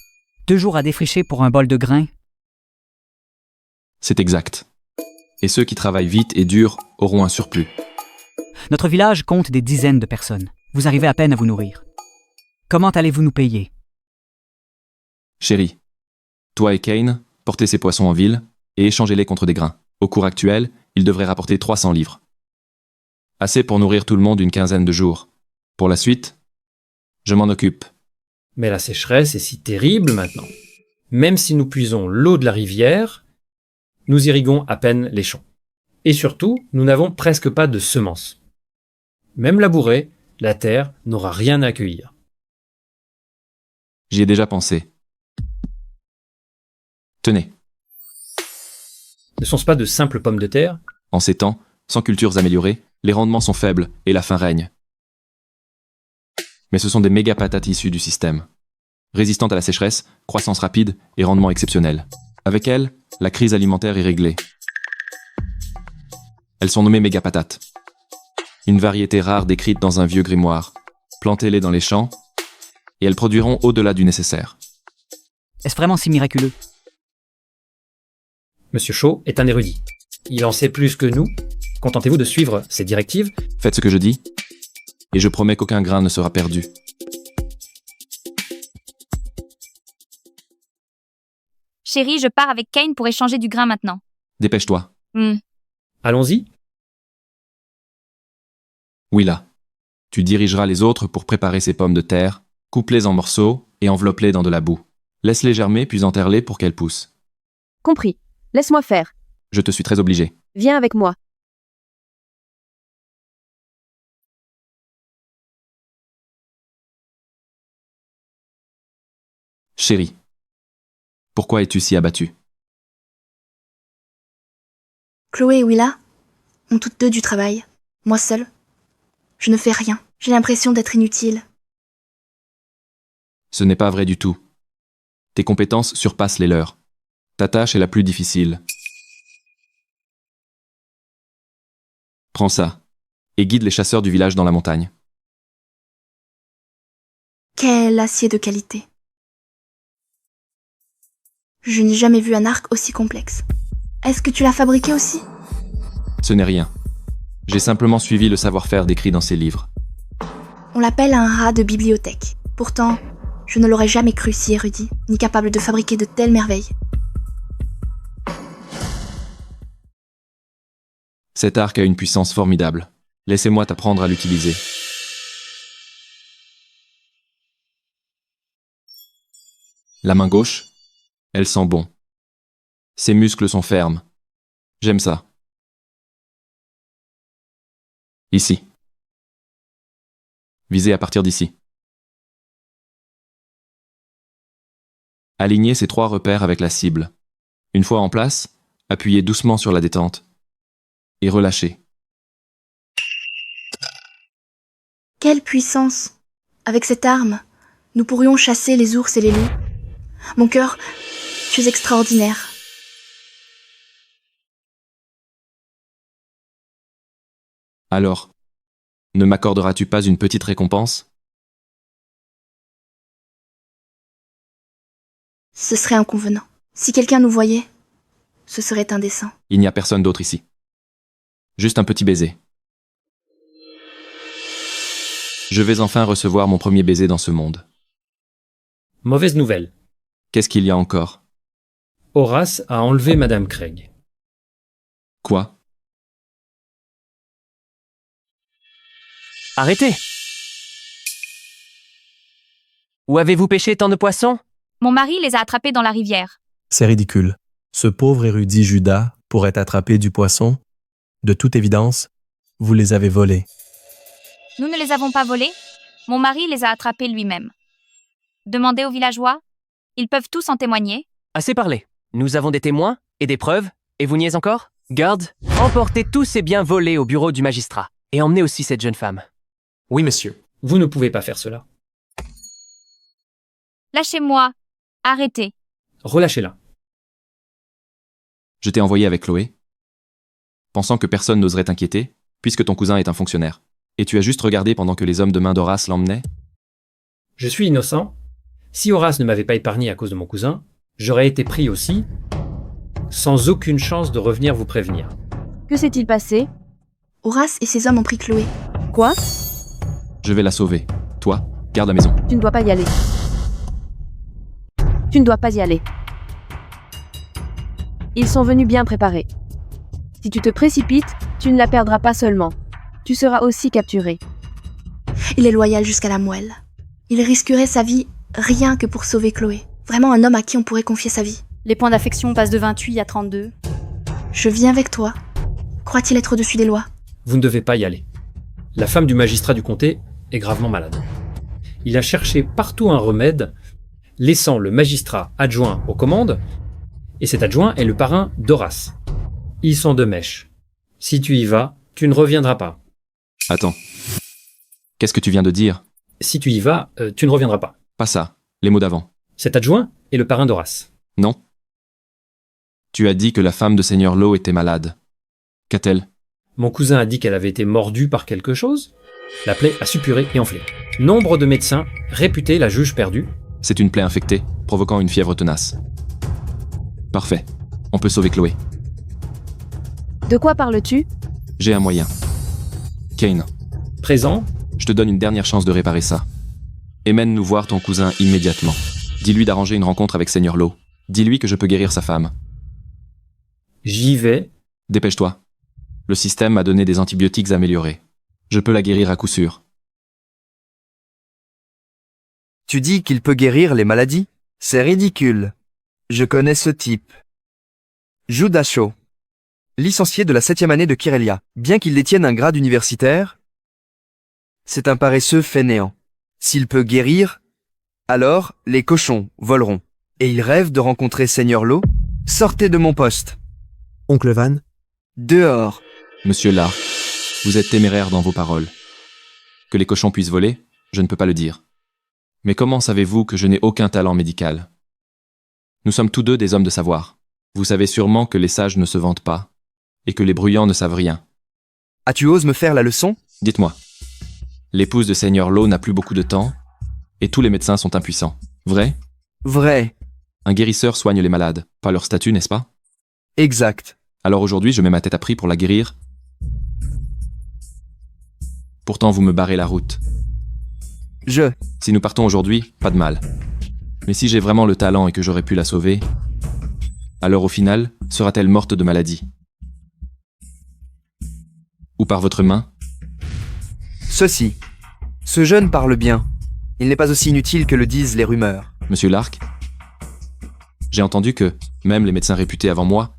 2 jours à défricher pour un bol de grains? C'est exact. Et ceux qui travaillent vite et dur auront un surplus. Notre village compte des dizaines de personnes. Vous arrivez à peine à vous nourrir. Comment allez-vous nous payer? Chérie, toi et Kane, portez ces poissons en ville et échangez-les contre des grains. Au cours actuel, ils devraient rapporter 300 livres. Assez pour nourrir tout le monde une quinzaine de jours. Pour la suite, je m'en occupe. Mais la sécheresse est si terrible maintenant. Même si nous puisons l'eau de la rivière, nous irriguons à peine les champs. Et surtout, nous n'avons presque pas de semences. Même labourée, la terre n'aura rien à accueillir. J'y ai déjà pensé. Tenez. Ne sont-ce pas de simples pommes de terre? En ces temps, sans cultures améliorées, les rendements sont faibles et la faim règne. Mais ce sont des méga patates issues du système. Résistantes à la sécheresse, croissance rapide et rendement exceptionnel. Avec elles, la crise alimentaire est réglée. Elles sont nommées méga patates. Une variété rare décrite dans un vieux grimoire. Plantez-les dans les champs et elles produiront au-delà du nécessaire. Est-ce vraiment si miraculeux? Monsieur Shaw est un érudit. Il en sait plus que nous. Contentez-vous de suivre ses directives. Faites ce que je dis, et je promets qu'aucun grain ne sera perdu. Chérie, je pars avec Kane pour échanger du grain maintenant. Dépêche-toi. Allons-y. Oui là. Tu dirigeras les autres pour préparer ces pommes de terre, coupe-les en morceaux et enveloppe-les dans de la boue. Laisse-les germer puis enterre-les pour qu'elles poussent. Compris. Laisse-moi faire. Je te suis très obligé. Viens avec moi. Chérie, pourquoi es-tu si abattue? Chloé et Willa ont toutes deux du travail. Moi seule, je ne fais rien. J'ai l'impression d'être inutile. Ce n'est pas vrai du tout. Tes compétences surpassent les leurs. Ta tâche est la plus difficile. Prends ça et guide les chasseurs du village dans la montagne. Quel acier de qualité. Je n'ai jamais vu un arc aussi complexe. Est-ce que tu l'as fabriqué aussi? Ce n'est rien. J'ai simplement suivi le savoir-faire décrit dans ces livres. On l'appelle un rat de bibliothèque. Pourtant, je ne l'aurais jamais cru si érudit, ni capable de fabriquer de telles merveilles. Cet arc a une puissance formidable. Laissez-moi t'apprendre à l'utiliser. La main gauche, elle sent bon. Ses muscles sont fermes. J'aime ça. Ici. Visez à partir d'ici. Alignez ces 3 repères avec la cible. Une fois en place, appuyez doucement sur la détente et relâchez. Quelle puissance! Avec cette arme, nous pourrions chasser les ours et les loups. Mon cœur, tu es extraordinaire. Alors, ne m'accorderas-tu pas une petite récompense? Ce serait inconvenant. Si quelqu'un nous voyait, ce serait indécent. Il n'y a personne d'autre ici. Juste un petit baiser. Je vais enfin recevoir mon premier baiser dans ce monde. Mauvaise nouvelle. Qu'est-ce qu'il y a encore? Horace a enlevé Madame Craig. Quoi? Arrêtez! Où avez-vous pêché tant de poissons? Mon mari les a attrapés dans la rivière. C'est ridicule. Ce pauvre érudit Judas pourrait attraper du poisson. De toute évidence, vous les avez volés. Nous ne les avons pas volés. Mon mari les a attrapés lui-même. Demandez aux villageois. Ils peuvent tous en témoigner. Assez parlé. Nous avons des témoins et des preuves. Et vous niez encore? Garde, emportez tous ces biens volés au bureau du magistrat. Et emmenez aussi cette jeune femme. Oui, monsieur. Vous ne pouvez pas faire cela. Lâchez-moi. Arrêtez. Relâchez-la. Je t'ai envoyé avec Chloé, pensant que personne n'oserait t'inquiéter, puisque ton cousin est un fonctionnaire. Et tu as juste regardé pendant que les hommes de main d'Horace l'emmenaient? Je suis innocent. Si Horace ne m'avait pas épargné à cause de mon cousin, j'aurais été pris aussi, sans aucune chance de revenir vous prévenir. Que s'est-il passé? Horace et ses hommes ont pris Chloé. Quoi? Je vais la sauver. Toi, garde la maison. Tu ne dois pas y aller. Tu ne dois pas y aller. Ils sont venus bien préparés. Si tu te précipites, tu ne la perdras pas seulement. Tu seras aussi capturé. Il est loyal jusqu'à la moelle. Il risquerait sa vie rien que pour sauver Chloé. Vraiment un homme à qui on pourrait confier sa vie. Les points d'affection passent de 28 à 32. Je viens avec toi. Croit-il être au-dessus des lois? Vous ne devez pas y aller. La femme du magistrat du comté est gravement malade. Il a cherché partout un remède, laissant le magistrat adjoint aux commandes, et cet adjoint est le parrain d'Horace. Ils sont de mèche. Si tu y vas, tu ne reviendras pas. Attends. Qu'est-ce que tu viens de dire? Si tu y vas, tu ne reviendras pas. Pas ça. Les mots d'avant. Cet adjoint est le parrain d'Horace. Non. Tu as dit que la femme de Seigneur Lowe était malade. Qu'a-t-elle? Mon cousin a dit qu'elle avait été mordue par quelque chose. La plaie a suppuré et enflé. Nombre de médecins réputés la jugent perdue. C'est une plaie infectée, provoquant une fièvre tenace. Parfait. On peut sauver Chloé. De quoi parles-tu? J'ai un moyen. Kane. Présent. Je te donne une dernière chance de réparer ça. Emmène-nous voir ton cousin immédiatement. Dis-lui d'arranger une rencontre avec Seigneur Lowe. Dis-lui que je peux guérir sa femme. J'y vais. Dépêche-toi. Le système m'a donné des antibiotiques améliorés. Je peux la guérir à coup sûr. Tu dis qu'il peut guérir les maladies? C'est ridicule. Je connais ce type. Judas Shaw. Licencié de la 7e année de Kirelia. Bien qu'il détienne un grade universitaire, c'est un paresseux fainéant. S'il peut guérir, alors les cochons voleront. Et il rêve de rencontrer Seigneur Lowe? Sortez de mon poste. Oncle Van? Dehors. Monsieur Lark, vous êtes téméraire dans vos paroles. Que les cochons puissent voler, je ne peux pas le dire. Mais comment savez-vous que je n'ai aucun talent médical? Nous sommes tous deux des hommes de savoir. Vous savez sûrement que les sages ne se vantent pas, et que les bruyants ne savent rien. Ah, tu oses me faire la leçon? Dites-moi. L'épouse de Seigneur Lowe n'a plus beaucoup de temps, et tous les médecins sont impuissants. Vrai? Vrai. Un guérisseur soigne les malades, pas leur statut, n'est-ce pas? Exact. Alors aujourd'hui, je mets ma tête à prix pour la guérir. Pourtant, vous me barrez la route. Si nous partons aujourd'hui, pas de mal. Mais si j'ai vraiment le talent et que j'aurais pu la sauver, alors au final, sera-t-elle morte de maladie? Ou par votre main? Ceci. Ce jeune parle bien. Il n'est pas aussi inutile que le disent les rumeurs. Monsieur Lark, j'ai entendu que, même les médecins réputés avant moi,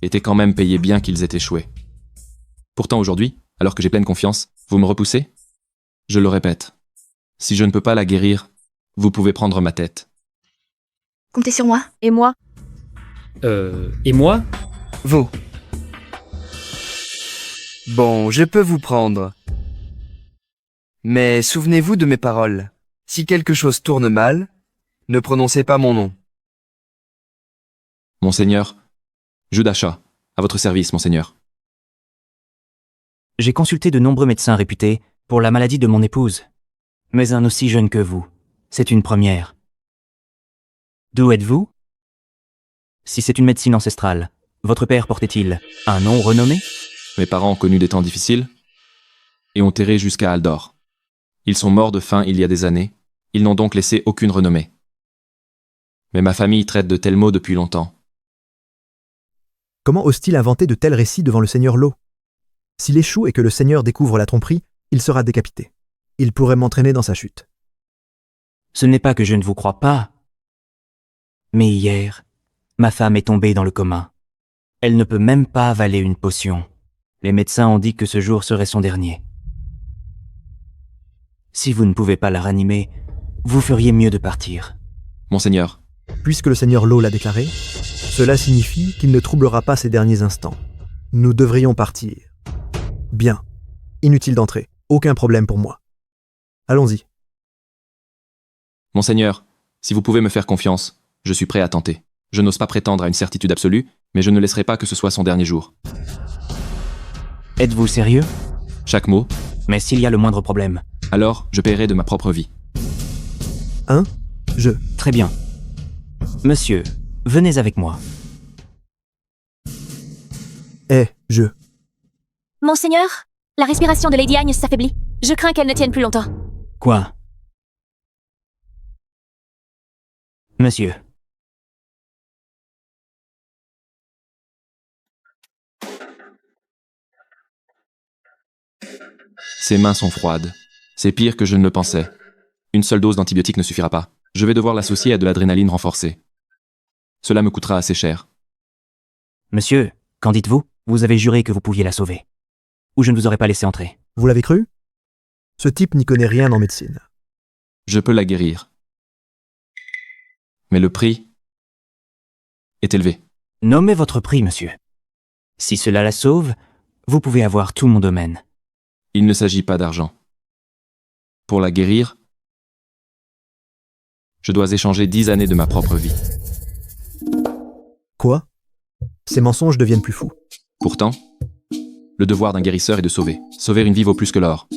étaient quand même payés bien qu'ils aient échoué. Pourtant aujourd'hui, alors que j'ai pleine confiance, vous me repoussez? Je le répète. Si je ne peux pas la guérir, vous pouvez prendre ma tête. Comptez sur moi. Et moi? Et moi? Vous. Bon, je peux vous prendre. Mais souvenez-vous de mes paroles. Si quelque chose tourne mal, ne prononcez pas mon nom. Monseigneur, Judas Shaw, à votre service, monseigneur. J'ai consulté de nombreux médecins réputés pour la maladie de mon épouse. Mais un aussi jeune que vous, c'est une première. D'où êtes-vous? Si c'est une médecine ancestrale, votre père portait-il un nom renommé? Mes parents ont connu des temps difficiles et ont erré jusqu'à Aldor. Ils sont morts de faim il y a des années, ils n'ont donc laissé aucune renommée. Mais ma famille traite de tels maux depuis longtemps. Comment ose-t-il inventer de tels récits devant le Seigneur Lowe? S'il échoue et que le Seigneur découvre la tromperie, il sera décapité. Il pourrait m'entraîner dans sa chute. Ce n'est pas que je ne vous crois pas. Mais hier, ma femme est tombée dans le coma. Elle ne peut même pas avaler une potion. Les médecins ont dit que ce jour serait son dernier. Si vous ne pouvez pas la ranimer, vous feriez mieux de partir. Monseigneur. Puisque le Seigneur Lowe l'a déclaré, cela signifie qu'il ne troublera pas ses derniers instants. Nous devrions partir. Bien. Inutile d'entrer. Aucun problème pour moi. Allons-y. Monseigneur, si vous pouvez me faire confiance, je suis prêt à tenter. Je n'ose pas prétendre à une certitude absolue, mais je ne laisserai pas que ce soit son dernier jour. Êtes-vous sérieux? Chaque mot. Mais s'il y a le moindre problème. Alors, je paierai de ma propre vie. Hein? Très bien. Monsieur, venez avec moi. Monseigneur, la respiration de Lady Agnès s'affaiblit. Je crains qu'elle ne tienne plus longtemps. Quoi? Monsieur. Ses mains sont froides. C'est pire que je ne le pensais. Une seule dose d'antibiotiques ne suffira pas. Je vais devoir l'associer à de l'adrénaline renforcée. Cela me coûtera assez cher. Monsieur, qu'en dites-vous? Vous avez juré que vous pouviez la sauver. Ou je ne vous aurais pas laissé entrer. Vous l'avez cru? Ce type n'y connaît rien en médecine. Je peux la guérir. Mais le prix est élevé. Nommez votre prix, monsieur. Si cela la sauve, vous pouvez avoir tout mon domaine. Il ne s'agit pas d'argent. Pour la guérir, je dois échanger 10 années de ma propre vie. Quoi? Ces mensonges deviennent plus fous. Pourtant, le devoir d'un guérisseur est de sauver. Sauver une vie vaut plus que l'or.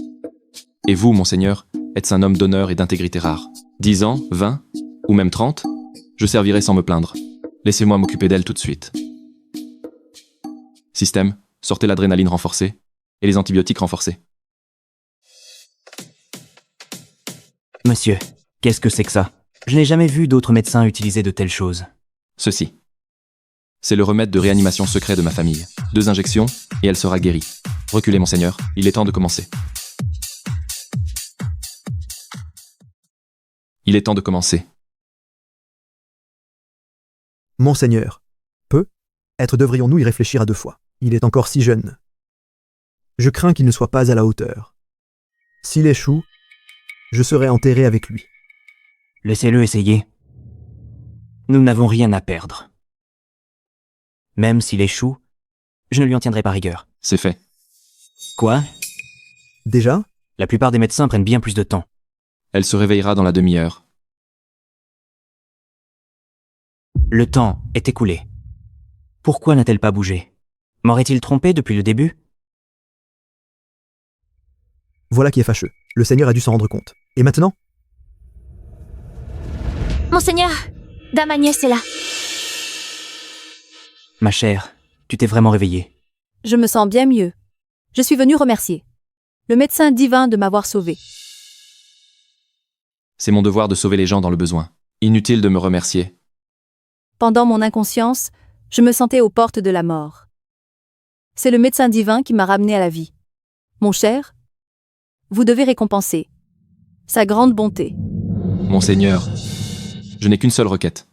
Et vous, monseigneur, êtes un homme d'honneur et d'intégrité rare. 10 ans, 20, ou même 30, je servirai sans me plaindre. Laissez-moi m'occuper d'elle tout de suite. Système, sortez l'adrénaline renforcée et les antibiotiques renforcés. Monsieur, qu'est-ce que c'est que ça? Je n'ai jamais vu d'autres médecins utiliser de telles choses. Ceci. C'est le remède de réanimation secret de ma famille. 2 injections, et elle sera guérie. Reculez, monseigneur, il est temps de commencer. Il est temps de commencer. Monseigneur, peut-être devrions-nous y réfléchir à 2 fois. Il est encore si jeune. Je crains qu'il ne soit pas à la hauteur. S'il échoue, je serai enterré avec lui. Laissez-le essayer. Nous n'avons rien à perdre. Même s'il échoue, je ne lui en tiendrai pas rigueur. C'est fait. Quoi? Déjà? La plupart des médecins prennent bien plus de temps. Elle se réveillera dans la demi-heure. Le temps est écoulé. Pourquoi n'a-t-elle pas bougé? M'aurait-il trompé depuis le début? Voilà qui est fâcheux. Le Seigneur a dû s'en rendre compte. Et maintenant? Monseigneur, Dame Agnès est là. Ma chère, tu t'es vraiment réveillée. Je me sens bien mieux. Je suis venue remercier le médecin divin de m'avoir sauvée. C'est mon devoir de sauver les gens dans le besoin. Inutile de me remercier. Pendant mon inconscience, je me sentais aux portes de la mort. C'est le médecin divin qui m'a ramené à la vie. Mon cher, vous devez récompenser sa grande bonté. Monseigneur, je n'ai qu'une seule requête.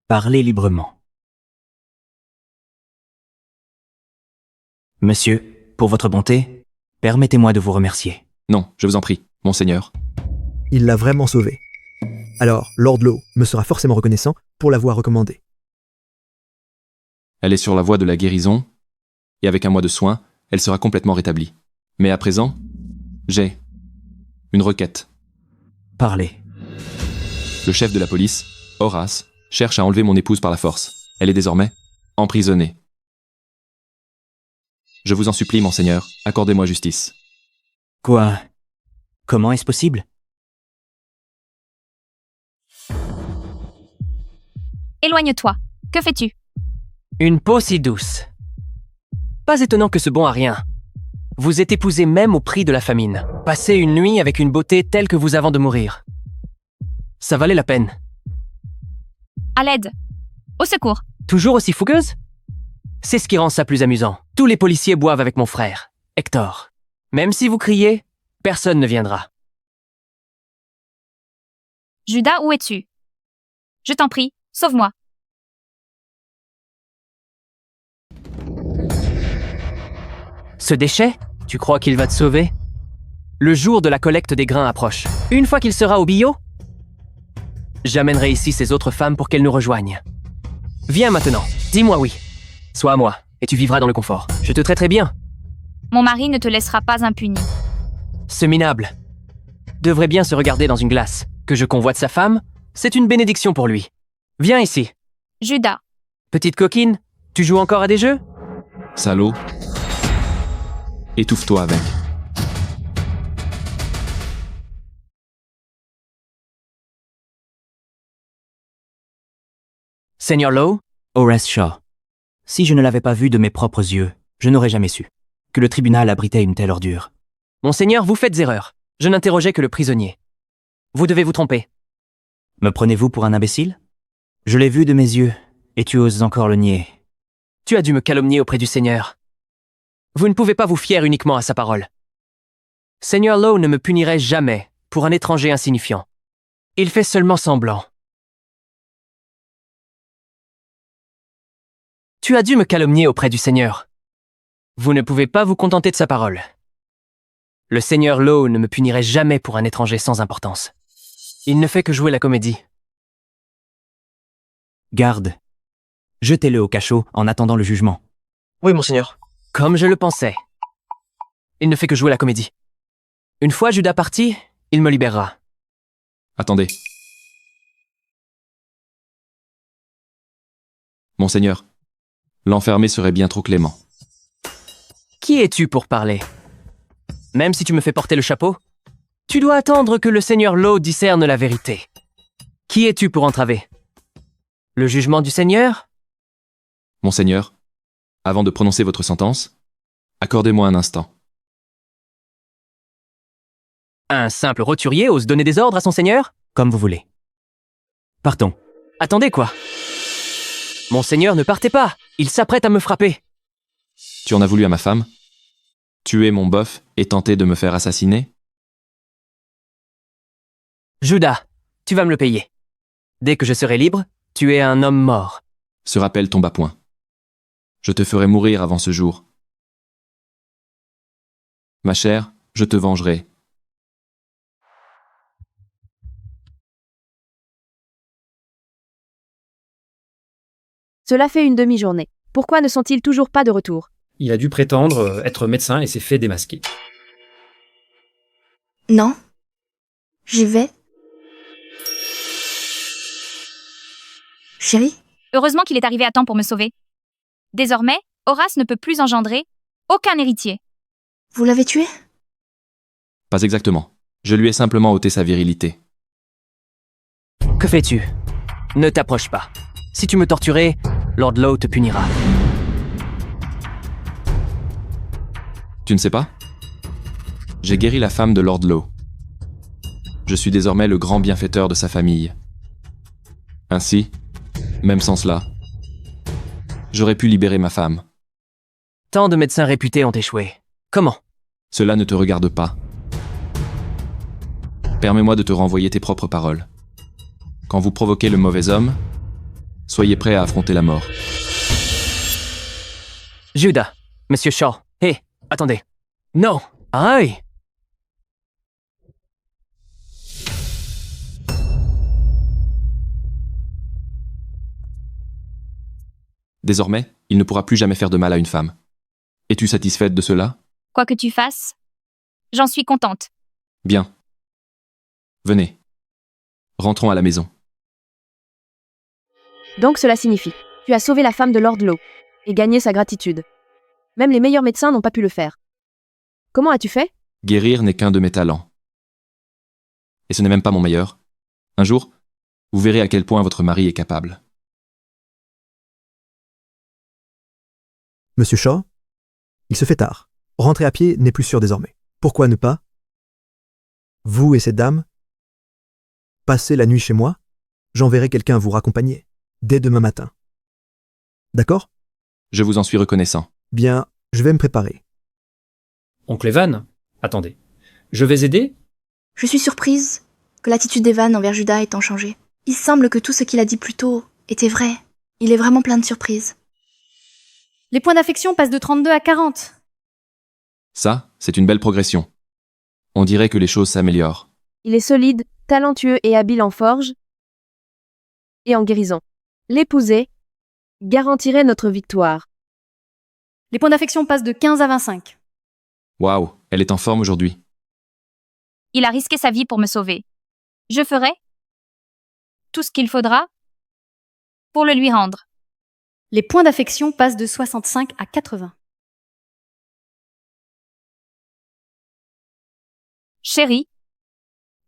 Parlez librement. Monsieur, pour votre bonté, permettez-moi de vous remercier. Non, je vous en prie, monseigneur. Il l'a vraiment sauvé. Alors, Lord Lowe me sera forcément reconnaissant pour l'avoir recommandé. Elle est sur la voie de la guérison, et avec un mois de soins, elle sera complètement rétablie. Mais à présent, j'ai une requête. Parlez. Le chef de la police, Horace, cherche à enlever mon épouse par la force. Elle est désormais emprisonnée. Je vous en supplie, monseigneur, accordez-moi justice. Quoi? Comment est-ce possible? Éloigne-toi. Que fais-tu? Une peau si douce. Pas étonnant que ce bon a rien. Vous êtes épousé même au prix de la famine. Passez une nuit avec une beauté telle que vous avant de mourir. Ça valait la peine. À l'aide. Au secours. Toujours aussi fougueuse? C'est ce qui rend ça plus amusant. Tous les policiers boivent avec mon frère, Hector. Même si vous criez, personne ne viendra. Judas, où es-tu? Je t'en prie, sauve-moi. Ce déchet, tu crois qu'il va te sauver? Le jour de la collecte des grains approche. Une fois qu'il sera au billot, j'amènerai ici ces autres femmes pour qu'elles nous rejoignent. Viens maintenant, dis-moi oui. Sois à moi, et tu vivras dans le confort. Je te traiterai bien. Mon mari ne te laissera pas impuni. Ce minable devrait bien se regarder dans une glace. Que je convoite sa femme, c'est une bénédiction pour lui. Viens ici. Judas. Petite coquine, tu joues encore à des jeux? Salaud. Étouffe-toi avec. Seigneur Lowe? Horace Shaw. Si je ne l'avais pas vu de mes propres yeux, je n'aurais jamais su. que le tribunal abritait une telle ordure. Monseigneur, vous faites erreur. Je n'interrogeais que le prisonnier. Vous devez vous tromper. Me prenez-vous pour un imbécile? Je l'ai vu de mes yeux, et tu oses encore le nier. Tu as dû me calomnier auprès du Seigneur. Vous ne pouvez pas vous fier uniquement à sa parole. Seigneur Lowe ne me punirait jamais pour un étranger insignifiant. Il fait seulement semblant. Tu as dû me calomnier auprès du Seigneur. Vous ne pouvez pas vous contenter de sa parole. Le Seigneur Lowe ne me punirait jamais pour un étranger sans importance. Il ne fait que jouer la comédie. Garde. Jetez-le au cachot en attendant le jugement. Oui, monseigneur. Comme je le pensais. Il ne fait que jouer la comédie. Une fois Judas parti, il me libérera. Attendez. Monseigneur, l'enfermé serait bien trop clément. Qui es-tu pour parler? Même si tu me fais porter le chapeau, tu dois attendre que le Seigneur Lowe discerne la vérité. Qui es-tu pour entraver? Le jugement du Seigneur? Monseigneur, avant de prononcer votre sentence, accordez-moi un instant. Un simple roturier ose donner des ordres à son Seigneur? Comme vous voulez. Partons. Attendez quoi? Monseigneur, ne partez pas! Il s'apprête à me frapper. Tu en as voulu à ma femme? Tuer mon bœuf et tenter de me faire assassiner? Judas, tu vas me le payer. Dès que je serai libre, tu es un homme mort. Ce rappel tombe à point. Je te ferai mourir avant ce jour. Ma chère, je te vengerai. Cela fait une demi-journée. Pourquoi ne sont-ils toujours pas de retour? Il a dû prétendre être médecin et s'est fait démasquer. Non. J'y vais. Chérie? Heureusement qu'il est arrivé à temps pour me sauver. Désormais, Horace ne peut plus engendrer aucun héritier. Vous l'avez tué? Pas exactement. Je lui ai simplement ôté sa virilité. Que fais-tu? Ne t'approche pas. Si tu me torturais, Lord Lowe te punira. Tu ne sais pas? J'ai guéri la femme de Lord Lowe. Je suis désormais le grand bienfaiteur de sa famille. Ainsi, même sans cela, j'aurais pu libérer ma femme. Tant de médecins réputés ont échoué. Comment? Cela ne te regarde pas. Permets-moi de te renvoyer tes propres paroles. Quand vous provoquez le mauvais homme, soyez prêt à affronter la mort. Judas, Monsieur Shaw, hé, attendez. Non, aïe! Désormais, il ne pourra plus jamais faire de mal à une femme. Es-tu satisfaite de cela? Quoi que tu fasses, j'en suis contente. Bien. Venez. Rentrons à la maison. Donc cela signifie, tu as sauvé la femme de Lord Lowe et gagné sa gratitude. Même les meilleurs médecins n'ont pas pu le faire. Comment as-tu fait? Guérir n'est qu'un de mes talents. Et ce n'est même pas mon meilleur. Un jour, vous verrez à quel point votre mari est capable. Monsieur Shaw, il se fait tard. Rentrer à pied n'est plus sûr désormais. Pourquoi ne pas, vous et cette dame, passer la nuit chez moi? J'enverrai quelqu'un vous raccompagner, dès demain matin. D'accord? Je vous en suis reconnaissant. Bien, je vais me préparer. Oncle Evan, attendez. Je vais aider? Je suis surprise que l'attitude d'Evan envers Judas étant changée. Il semble que tout ce qu'il a dit plus tôt était vrai. Il est vraiment plein de surprises. Les points d'affection passent de 32 à 40. Ça, c'est une belle progression. On dirait que les choses s'améliorent. Il est solide, talentueux et habile en forge et en guérison. L'épouser garantirait notre victoire. Les points d'affection passent de 15 à 25. Waouh, elle est en forme aujourd'hui. Il a risqué sa vie pour me sauver. Je ferai tout ce qu'il faudra pour le lui rendre. Les points d'affection passent de 65 à 80. Chérie,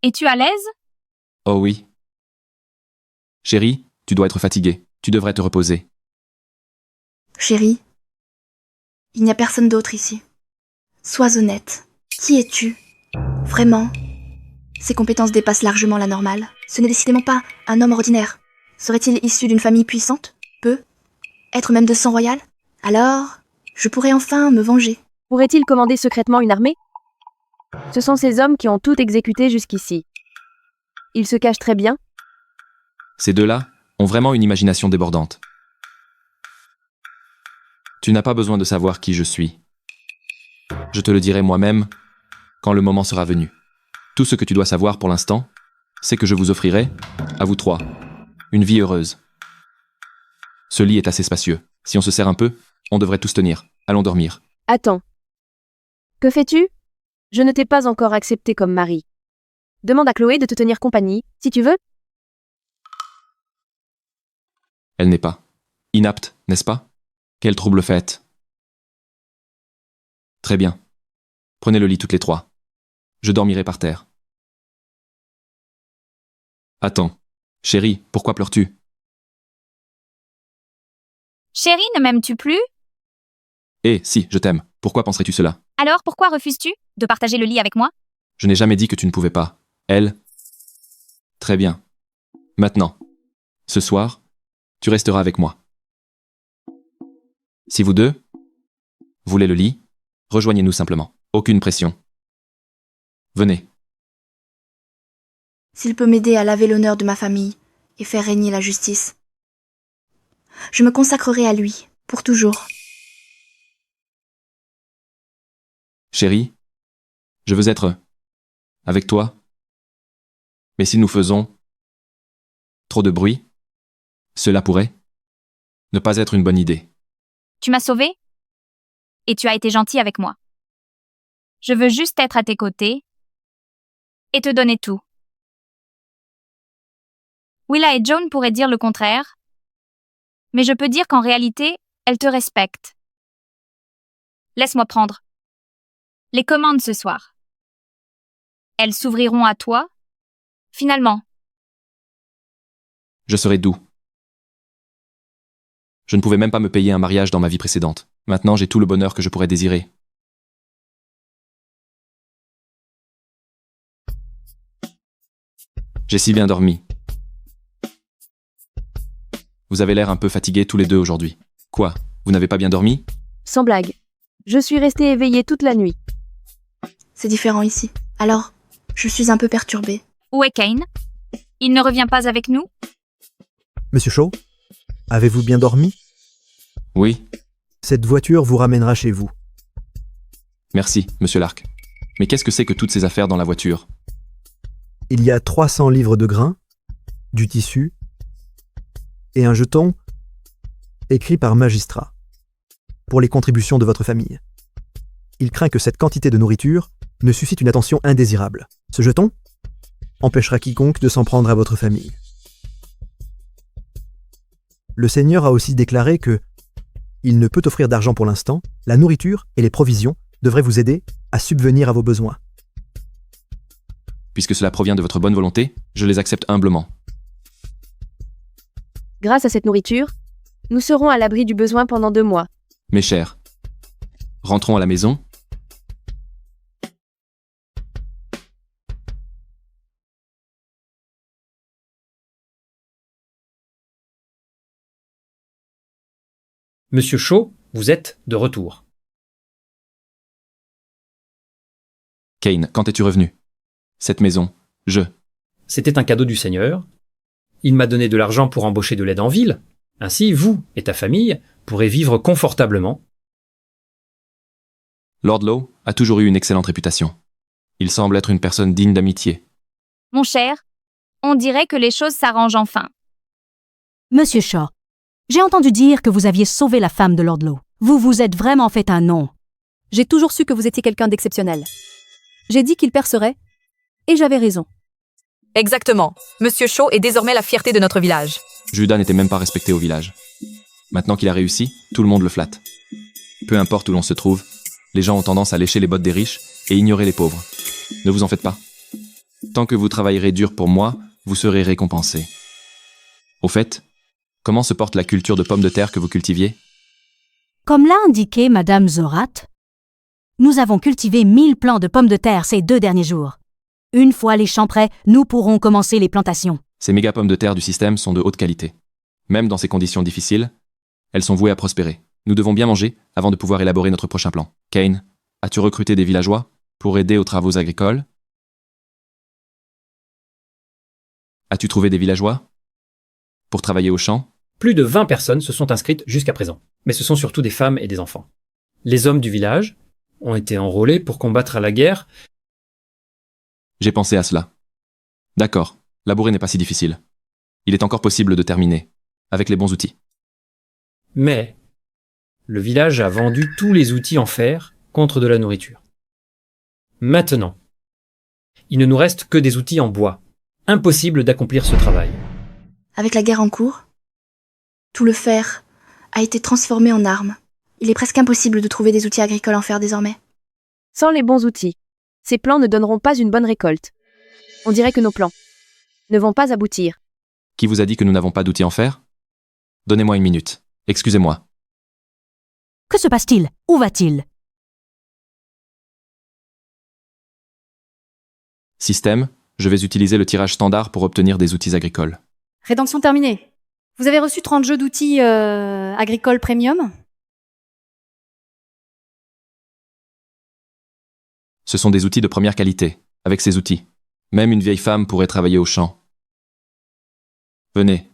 es-tu à l'aise? Oh oui. Chérie, tu dois être fatiguée. Tu devrais te reposer. Chérie, il n'y a personne d'autre ici. Sois honnête. Qui es-tu? Vraiment? Ses compétences dépassent largement la normale. Ce n'est décidément pas un homme ordinaire. Serait-il issu d'une famille puissante? Peu? Être même de sang royal? Alors, je pourrais enfin me venger. Pourrait-il commander secrètement une armée? Ce sont ces hommes qui ont tout exécuté jusqu'ici. Ils se cachent très bien. Ces deux-là ont vraiment une imagination débordante. Tu n'as pas besoin de savoir qui je suis. Je te le dirai moi-même quand le moment sera venu. Tout ce que tu dois savoir pour l'instant, c'est que je vous offrirai, à vous trois, une vie heureuse. Ce lit est assez spacieux. Si on se serre un peu, on devrait tous tenir. Allons dormir. Attends. Que fais-tu? Je ne t'ai pas encore accepté comme mari. Demande à Chloé de te tenir compagnie, si tu veux. Elle n'est pas inapte, n'est-ce pas? Quel trouble faites. Très bien. Prenez le lit toutes les trois. Je dormirai par terre. Attends. Chérie, pourquoi pleures-tu? Chérie, ne m'aimes-tu plus? Eh, si, je t'aime. Pourquoi penserais-tu cela? Alors pourquoi refuses-tu de partager le lit avec moi? Je n'ai jamais dit que tu ne pouvais pas. Elle? Très bien. Maintenant. Ce soir, tu resteras avec moi. Si vous deux voulez le lit, rejoignez-nous simplement. Aucune pression. Venez. S'il peut m'aider à laver l'honneur de ma famille et faire régner la justice, je me consacrerai à lui, pour toujours. Chérie, je veux être avec toi. Mais si nous faisons trop de bruit, cela pourrait ne pas être une bonne idée. Tu m'as sauvé et tu as été gentil avec moi. Je veux juste être à tes côtés et te donner tout. Willa et Joan pourraient dire le contraire, mais je peux dire qu'en réalité, elles te respectent. Laisse-moi prendre les commandes ce soir. Elles s'ouvriront à toi, finalement. Je serai doux. Je ne pouvais même pas me payer un mariage dans ma vie précédente. Maintenant, j'ai tout le bonheur que je pourrais désirer. J'ai si bien dormi. Vous avez l'air un peu fatigués tous les deux aujourd'hui. Quoi? Vous n'avez pas bien dormi? Sans blague. Je suis restée éveillée toute la nuit. C'est différent ici. Alors, je suis un peu perturbée. Où est Kane? Il ne revient pas avec nous? Monsieur Shaw, avez-vous bien dormi? Oui. Cette voiture vous ramènera chez vous. Merci, monsieur Lark. Mais qu'est-ce que c'est que toutes ces affaires dans la voiture? Il y a 300 livres de grains, du tissu et un jeton écrit par magistrat pour les contributions de votre famille. Il craint que cette quantité de nourriture ne suscite une attention indésirable. Ce jeton empêchera quiconque de s'en prendre à votre famille. Le Seigneur a aussi déclaré que il ne peut offrir d'argent pour l'instant, la nourriture et les provisions devraient vous aider à subvenir à vos besoins. Puisque cela provient de votre bonne volonté, je les accepte humblement. Grâce à cette nourriture, nous serons à l'abri du besoin pendant 2 mois. Mes chers, rentrons à la maison. Monsieur Shaw, vous êtes de retour. Kane, quand es-tu revenu? Cette maison, C'était un cadeau du Seigneur. Il m'a donné de l'argent pour embaucher de l'aide en ville. Ainsi, vous et ta famille pourrez vivre confortablement. Lord Lowe a toujours eu une excellente réputation. Il semble être une personne digne d'amitié. Mon cher, on dirait que les choses s'arrangent enfin. Monsieur Shaw, j'ai entendu dire que vous aviez sauvé la femme de Lord Lowe. Vous vous êtes vraiment fait un nom. J'ai toujours su que vous étiez quelqu'un d'exceptionnel. J'ai dit qu'il percerait, et j'avais raison. Exactement. Monsieur Shaw est désormais la fierté de notre village. Judas n'était même pas respecté au village. Maintenant qu'il a réussi, tout le monde le flatte. Peu importe où l'on se trouve, les gens ont tendance à lécher les bottes des riches et ignorer les pauvres. Ne vous en faites pas. Tant que vous travaillerez dur pour moi, vous serez récompensé. Au fait, comment se porte la culture de pommes de terre que vous cultiviez? Comme l'a indiqué Madame Zorat, Nous avons cultivé 1000 plants de pommes de terre ces 2 derniers jours. Une fois les champs prêts, nous pourrons commencer les plantations. Ces méga pommes de terre du système sont de haute qualité. Même dans ces conditions difficiles, elles sont vouées à prospérer. Nous devons bien manger avant de pouvoir élaborer notre prochain plan. Kane, as-tu recruté des villageois pour aider aux travaux agricoles? As-tu trouvé des villageois pour travailler aux champs? Plus de 20 personnes se sont inscrites jusqu'à présent, mais ce sont surtout des femmes et des enfants. Les hommes du village ont été enrôlés pour combattre à la guerre. J'ai pensé à cela. D'accord, labourer n'est pas si difficile. Il est encore possible de terminer, avec les bons outils. Mais le village a vendu tous les outils en fer contre de la nourriture. Maintenant, il ne nous reste que des outils en bois. Impossible d'accomplir ce travail. Avec la guerre en cours, tout le fer a été transformé en armes. Il est presque impossible de trouver des outils agricoles en fer désormais. Sans les bons outils, ces plants ne donneront pas une bonne récolte. On dirait que nos plans ne vont pas aboutir. Qui vous a dit que nous n'avons pas d'outils en fer? Donnez-moi une minute. Excusez-moi. Que se passe-t-il? Où va-t-il? Système, je vais utiliser le tirage standard pour obtenir des outils agricoles. Rédemption terminée. Vous avez reçu 30 jeux d'outils agricoles premium? Ce sont des outils de première qualité. Avec ces outils, même une vieille femme pourrait travailler au champ. Venez,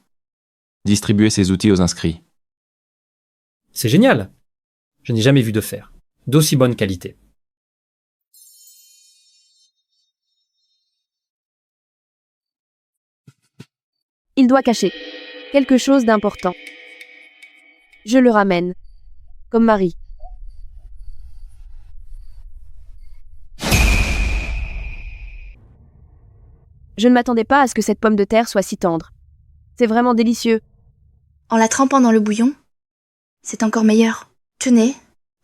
distribuez ces outils aux inscrits. C'est génial. Je n'ai jamais vu de fer d'aussi bonne qualité. Il doit cacher quelque chose d'important. Je le ramène, comme Marie. Je ne m'attendais pas à ce que cette pomme de terre soit si tendre. C'est vraiment délicieux. En la trempant dans le bouillon, c'est encore meilleur. Tenez,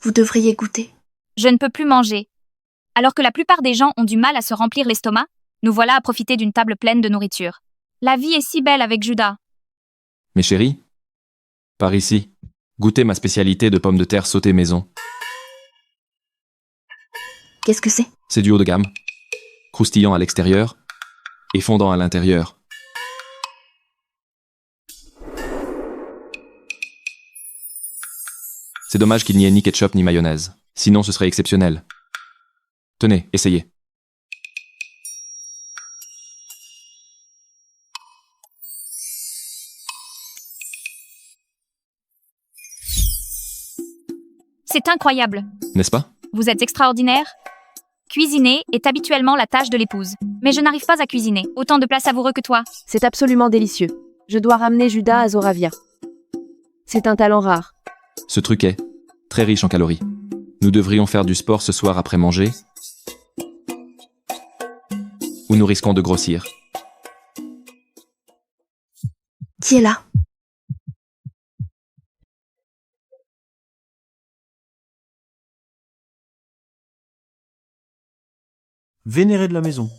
vous devriez goûter. Je ne peux plus manger. Alors que la plupart des gens ont du mal à se remplir l'estomac, nous voilà à profiter d'une table pleine de nourriture. La vie est si belle avec Judas. Mes chéris, par ici, goûtez ma spécialité de pommes de terre sautées maison. Qu'est-ce que c'est? C'est du haut de gamme, croustillant à l'extérieur et fondant à l'intérieur. C'est dommage qu'il n'y ait ni ketchup ni mayonnaise, sinon ce serait exceptionnel. Tenez, essayez. C'est incroyable. N'est-ce pas? Vous êtes extraordinaire. Cuisiner est habituellement la tâche de l'épouse. Mais je n'arrive pas à cuisiner. Autant de plats savoureux que toi. C'est absolument délicieux. Je dois ramener Judas à Zoravia. C'est un talent rare. Ce truc est très riche en calories. Nous devrions faire du sport ce soir après manger, ou nous risquons de grossir. Qui est là? Vénéré de la maison.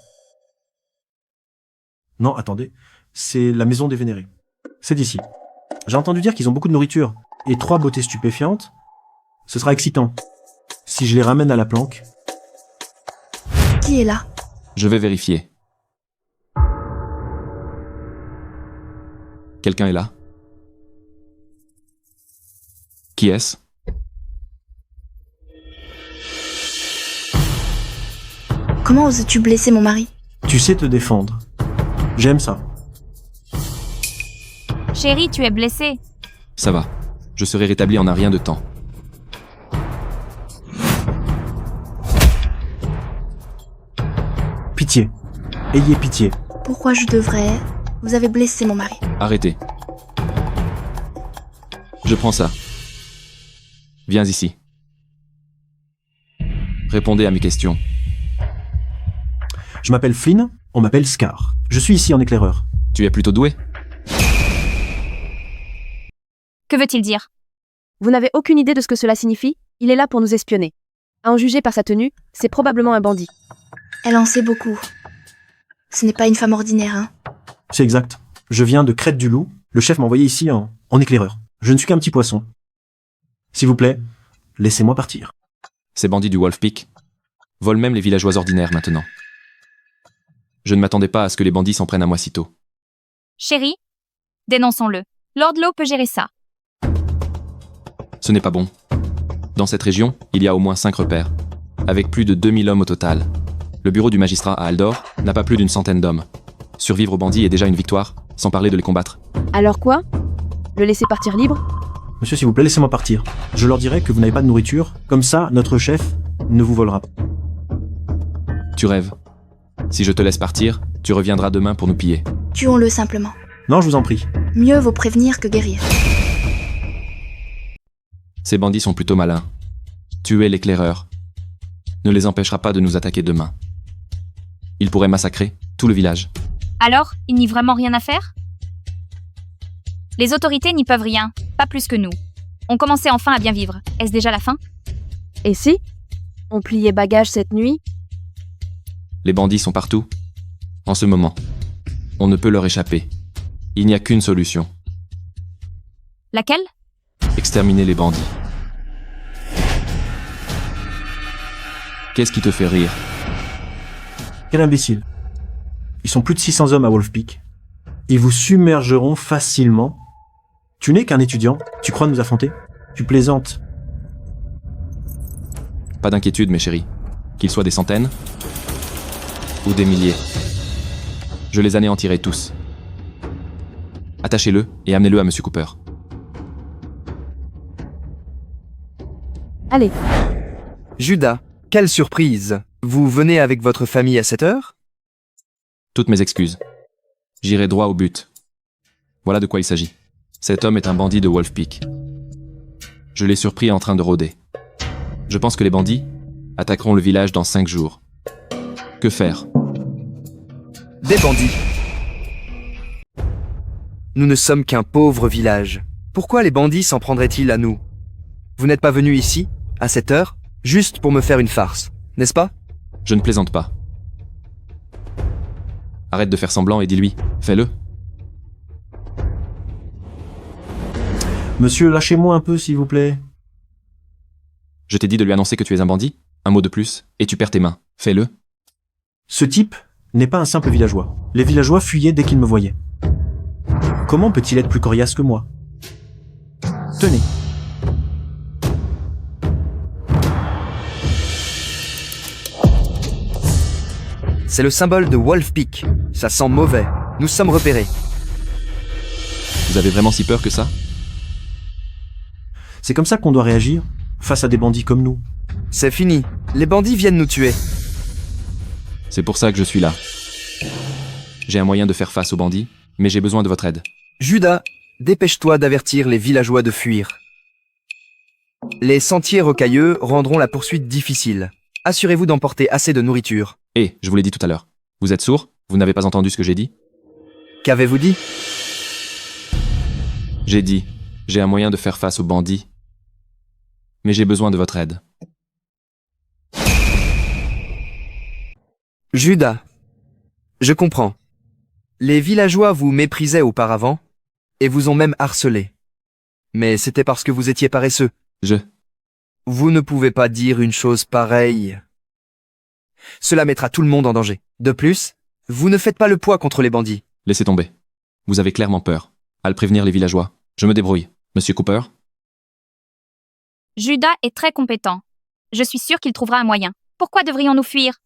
Non, attendez. C'est la maison des vénérés. C'est d'ici. J'ai entendu dire qu'ils ont beaucoup de nourriture et 3 beautés stupéfiantes. Ce sera excitant. Si je les ramène à la planque. Qui est là? Je vais vérifier. Quelqu'un est là? Qui est-ce? Comment oses-tu blesser mon mari? Tu sais te défendre. J'aime ça. Chérie, tu es blessée. Ça va. Je serai rétabli en un rien de temps. Pitié. Ayez pitié. Pourquoi je devrais? Vous avez blessé mon mari. Arrêtez. Je prends ça. Viens ici. Répondez à mes questions. Je m'appelle Flynn, on m'appelle Scar. Je suis ici en éclaireur. Tu es plutôt doué. Que veut-il dire? Vous n'avez aucune idée de ce que cela signifie? Il est là pour nous espionner. À en juger par sa tenue, c'est probablement un bandit. Elle en sait beaucoup. Ce n'est pas une femme ordinaire, hein? C'est exact. Je viens de Crête du Loup. Le chef m'a envoyé ici en éclaireur. Je ne suis qu'un petit poisson. S'il vous plaît, laissez-moi partir. Ces bandits du Wolf Peak volent même les villageois ordinaires maintenant. Je ne m'attendais pas à ce que les bandits s'en prennent à moi si tôt. Chérie, dénonçons-le. Lord Lowe peut gérer ça. Ce n'est pas bon. Dans cette région, il y a au moins 5 repères, avec plus de 2000 hommes au total. Le bureau du magistrat à Aldor n'a pas plus d'une centaine d'hommes. Survivre aux bandits est déjà une victoire, sans parler de les combattre. Alors quoi? Le laisser partir libre? Monsieur, s'il vous plaît, laissez-moi partir. Je leur dirai que vous n'avez pas de nourriture. Comme ça, notre chef ne vous volera pas. Tu rêves. Si je te laisse partir, tu reviendras demain pour nous piller. Tuons-le simplement. Non, je vous en prie. Mieux vaut prévenir que guérir. Ces bandits sont plutôt malins. Tuer l'éclaireur ne les empêchera pas de nous attaquer demain. Ils pourraient massacrer tout le village. Alors, il n'y a vraiment rien à faire? Les autorités n'y peuvent rien, pas plus que nous. On commençait enfin à bien vivre. Est-ce déjà la fin? Et si on pliait bagages cette nuit? Les bandits sont partout. En ce moment, on ne peut leur échapper. Il n'y a qu'une solution. Laquelle? Exterminer les bandits. Qu'est-ce qui te fait rire? Quel imbécile. Ils sont plus de 600 hommes à Wolf Peak. Ils vous submergeront facilement. Tu n'es qu'un étudiant. Tu crois nous affronter? Tu plaisantes. Pas d'inquiétude, mes chéris. Qu'ils soient des centaines ou des milliers. Je les anéantirai tous. Attachez-le et amenez-le à Monsieur Cooper. Allez. Judas, quelle surprise! Vous venez avec votre famille à cette heure? Toutes mes excuses. J'irai droit au but. Voilà de quoi il s'agit. Cet homme est un bandit de Wolf Peak. Je l'ai surpris en train de rôder. Je pense que les bandits attaqueront le village dans 5 jours. Que faire? Des bandits. Nous ne sommes qu'un pauvre village. Pourquoi les bandits s'en prendraient-ils à nous? Vous n'êtes pas venu ici, à cette heure, juste pour me faire une farce, n'est-ce pas? Je ne plaisante pas. Arrête de faire semblant et dis-lui, fais-le. Monsieur, lâchez-moi un peu, s'il vous plaît. Je t'ai dit de lui annoncer que tu es un bandit, un mot de plus, et tu perds tes mains. Fais-le. Ce type n'est pas un simple villageois. Les villageois fuyaient dès qu'ils me voyaient. Comment peut-il être plus coriace que moi? Tenez. C'est le symbole de Wolf Peak. Ça sent mauvais. Nous sommes repérés. Vous avez vraiment si peur que ça? C'est comme ça qu'on doit réagir face à des bandits comme nous. C'est fini. Les bandits viennent nous tuer. C'est pour ça que je suis là. J'ai un moyen de faire face aux bandits, mais j'ai besoin de votre aide. Judas, dépêche-toi d'avertir les villageois de fuir. Les sentiers rocailleux rendront la poursuite difficile. Assurez-vous d'emporter assez de nourriture. Je vous l'ai dit tout à l'heure. Vous êtes sourd? Vous n'avez pas entendu ce que j'ai dit? Qu'avez-vous dit? J'ai dit, j'ai un moyen de faire face aux bandits, mais j'ai besoin de votre aide. Judas, je comprends. Les villageois vous méprisaient auparavant, et vous ont même harcelé. Mais c'était parce que vous étiez paresseux. Vous ne pouvez pas dire une chose pareille. Cela mettra tout le monde en danger. De plus, vous ne faites pas le poids contre les bandits. Laissez tomber. Vous avez clairement peur. À le prévenir les villageois. Je me débrouille. Monsieur Cooper? Judas est très compétent. Je suis sûr qu'il trouvera un moyen. Pourquoi devrions-nous fuir?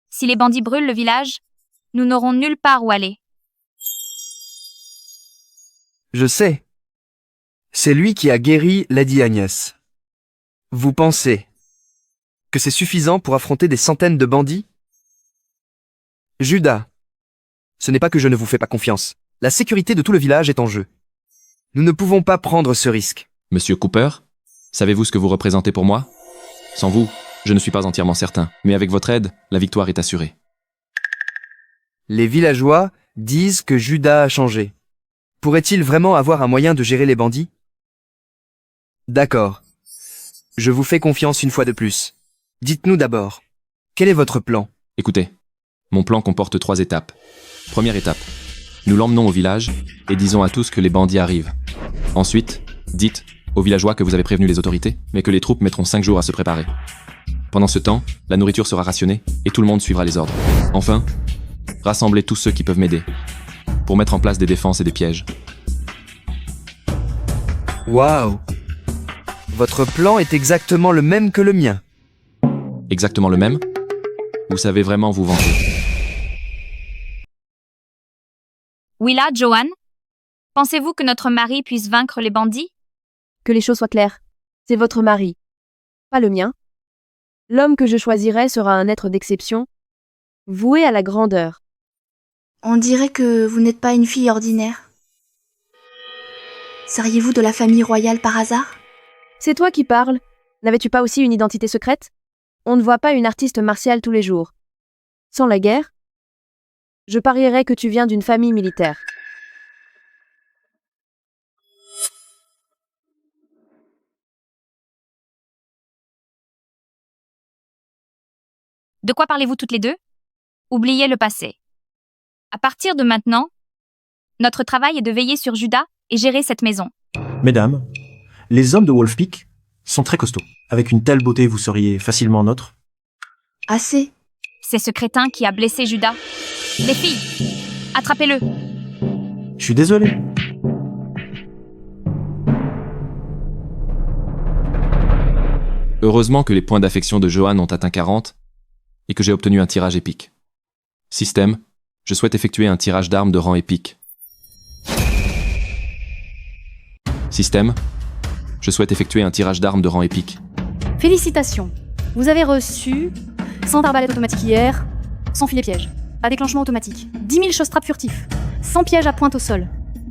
Si les bandits brûlent le village, nous n'aurons nulle part où aller. Je sais. C'est lui qui a guéri Lady Agnès. Vous pensez que c'est suffisant pour affronter des centaines de bandits? Judas, ce n'est pas que je ne vous fais pas confiance. La sécurité de tout le village est en jeu. Nous ne pouvons pas prendre ce risque. Monsieur Cooper, savez-vous ce que vous représentez pour moi? Sans vous, je ne suis pas entièrement certain, mais avec votre aide, la victoire est assurée. Les villageois disent que Judas a changé. Pourrait-il vraiment avoir un moyen de gérer les bandits? D'accord. Je vous fais confiance une fois de plus. Dites-nous d'abord, quel est votre plan? Écoutez, mon plan comporte 3 étapes. Première étape, nous l'emmenons au village et disons à tous que les bandits arrivent. Ensuite, dites aux villageois que vous avez prévenu les autorités, mais que les troupes mettront 5 jours à se préparer. Pendant ce temps, la nourriture sera rationnée et tout le monde suivra les ordres. Enfin, rassemblez tous ceux qui peuvent m'aider pour mettre en place des défenses et des pièges. Waouh! Votre plan est exactement le même que le mien. Exactement le même? Vous savez vraiment vous vanter. Willa, Joanne, pensez-vous que notre mari puisse vaincre les bandits? Que les choses soient claires. C'est votre mari, pas le mien. L'homme que je choisirai sera un être d'exception, voué à la grandeur. On dirait que vous n'êtes pas une fille ordinaire. Seriez-vous de la famille royale par hasard? C'est toi qui parles. N'avais-tu pas aussi une identité secrète? On ne voit pas une artiste martiale tous les jours. Sans la guerre, je parierais que tu viens d'une famille militaire. De quoi parlez-vous toutes les deux? Oubliez le passé. À partir de maintenant, notre travail est de veiller sur Judas et gérer cette maison. Mesdames, les hommes de Wolf Peak sont très costauds. Avec une telle beauté, vous seriez facilement nôtre. Assez. C'est ce crétin qui a blessé Judas. Les filles, attrapez-le. Je suis désolé. Heureusement que les points d'affection de Johan ont atteint 40 et que j'ai obtenu un tirage épique. Système, je souhaite effectuer un tirage d'armes de rang épique. Système, je souhaite effectuer un tirage d'armes de rang épique. Félicitations. Vous avez reçu 100 arbalètes automatiques hier, 100 filets pièges, à déclenchement automatique, 10 000 choses-trappes furtifs, 100 pièges à pointe au sol,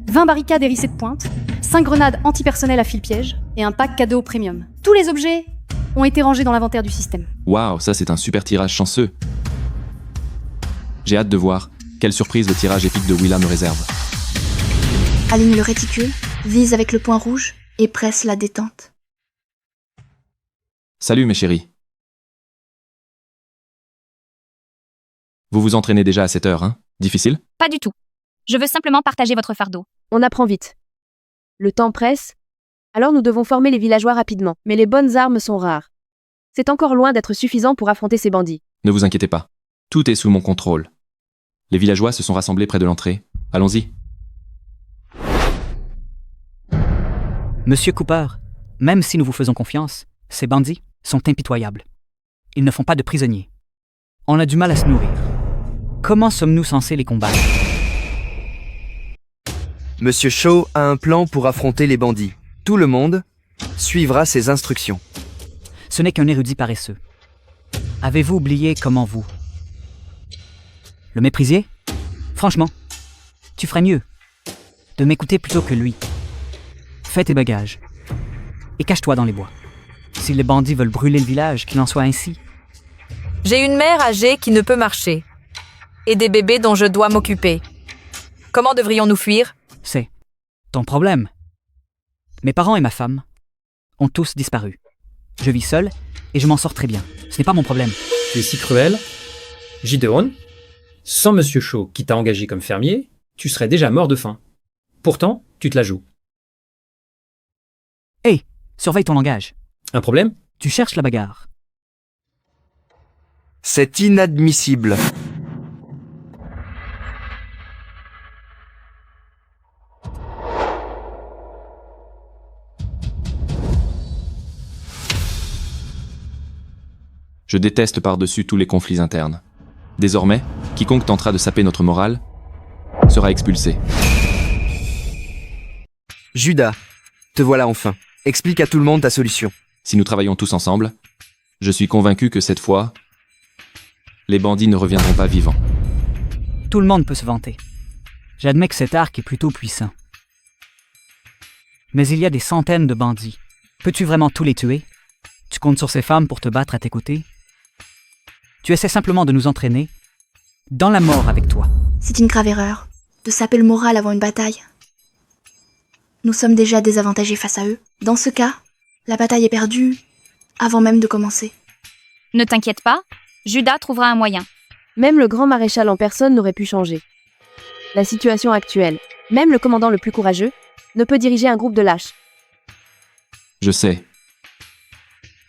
20 barricades hérissées de pointe, 5 grenades antipersonnelles à fil piège et un pack cadeau premium. Tous les objets ont été rangés dans l'inventaire du système. Waouh, ça c'est un super tirage chanceux. J'ai hâte de voir quelle surprise le tirage épique de Willa me réserve. Aligne le réticule, vise avec le point rouge et presse la détente. Salut mes chéris. Vous vous entraînez déjà à cette heure, hein? Difficile? Pas du tout. Je veux simplement partager votre fardeau. On apprend vite. Le temps presse, alors nous devons former les villageois rapidement. Mais les bonnes armes sont rares. C'est encore loin d'être suffisant pour affronter ces bandits. Ne vous inquiétez pas. Tout est sous mon contrôle. Les villageois se sont rassemblés près de l'entrée. Allons-y. Monsieur Cooper, même si nous vous faisons confiance, ces bandits sont impitoyables. Ils ne font pas de prisonniers. On a du mal à se nourrir. Comment sommes-nous censés les combattre? Monsieur Shaw a un plan pour affronter les bandits. Tout le monde suivra ses instructions. Ce n'est qu'un érudit paresseux. Avez-vous oublié comment vous le méprisiez? Franchement, tu ferais mieux de m'écouter plutôt que lui. Fais tes bagages et cache-toi dans les bois. Si les bandits veulent brûler le village, qu'il en soit ainsi. J'ai une mère âgée qui ne peut marcher et des bébés dont je dois m'occuper. Comment devrions-nous fuir? C'est ton problème. Mes parents et ma femme ont tous disparu. Je vis seul et je m'en sors très bien. Ce n'est pas mon problème. Tu es si cruel. Gideon, sans Monsieur Shaw qui t'a engagé comme fermier, tu serais déjà mort de faim. Pourtant, tu te la joues. Hé, surveille ton langage. Un problème? Tu cherches la bagarre. C'est inadmissible. Je déteste par-dessus tous les conflits internes. Désormais, quiconque tentera de saper notre morale sera expulsé. Judas, te voilà enfin. Explique à tout le monde ta solution. Si nous travaillons tous ensemble, je suis convaincu que cette fois, les bandits ne reviendront pas vivants. Tout le monde peut se vanter. J'admets que cet arc est plutôt puissant. Mais il y a des centaines de bandits. Peux-tu vraiment tous les tuer? Tu comptes sur ces femmes pour te battre à tes côtés? Tu essaies simplement de nous entraîner dans la mort avec toi. C'est une grave erreur de saper le moral avant une bataille. Nous sommes déjà désavantagés face à eux. Dans ce cas, la bataille est perdue avant même de commencer. Ne t'inquiète pas, Judas trouvera un moyen. Même le grand maréchal en personne n'aurait pu changer la situation actuelle. Même le commandant le plus courageux ne peut diriger un groupe de lâches. Je sais.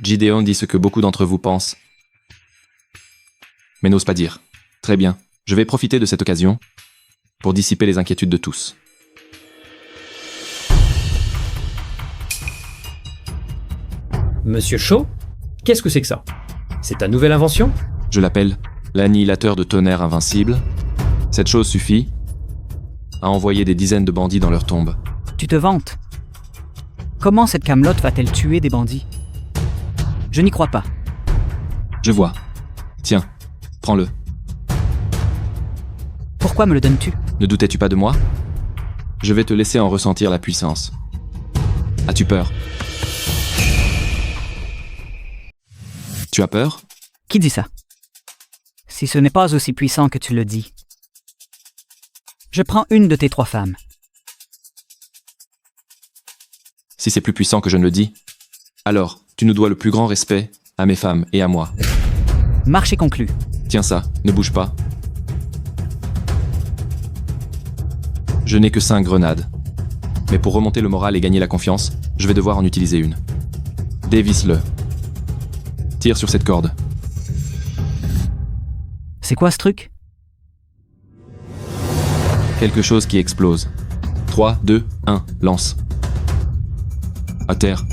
Gideon dit ce que beaucoup d'entre vous pensent, mais n'ose pas dire. Très bien, je vais profiter de cette occasion pour dissiper les inquiétudes de tous. Monsieur Shaw, qu'est-ce que c'est que ça? C'est ta nouvelle invention? Je l'appelle l'annihilateur de tonnerre invincible. Cette chose suffit à envoyer des dizaines de bandits dans leur tombe. Tu te vantes. Comment cette camelote va-t-elle tuer des bandits? Je n'y crois pas. Je vois. Tiens, prends-le. Pourquoi me le donnes-tu? Ne doutais-tu pas de moi? Je vais te laisser en ressentir la puissance. As-tu peur? Tu as peur? Qui dit ça? Si ce n'est pas aussi puissant que tu le dis. Je prends une de tes 3 femmes. Si c'est plus puissant que je ne le dis, alors tu nous dois le plus grand respect à mes femmes et à moi. Marché conclu. Tiens ça, ne bouge pas. Je n'ai que 5 grenades. Mais pour remonter le moral et gagner la confiance, je vais devoir en utiliser une. Dévisse-le. Tire sur cette corde. C'est quoi ce truc? Quelque chose qui explose. 3, 2, 1, lance. À terre.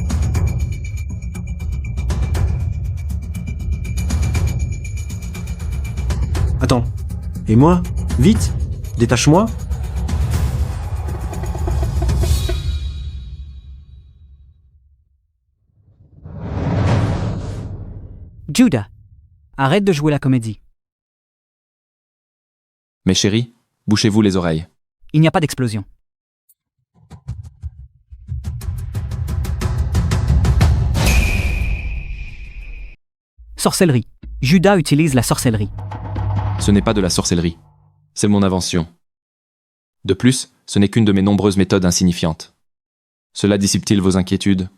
Attends. Et moi? Vite! Détache-moi! Judah, arrête de jouer la comédie. Mes chéris, bouchez-vous les oreilles. Il n'y a pas d'explosion. Sorcellerie. Judas utilise la sorcellerie. Ce n'est pas de la sorcellerie. C'est mon invention. De plus, ce n'est qu'une de mes nombreuses méthodes insignifiantes. Cela dissipe-t-il vos inquiétudes?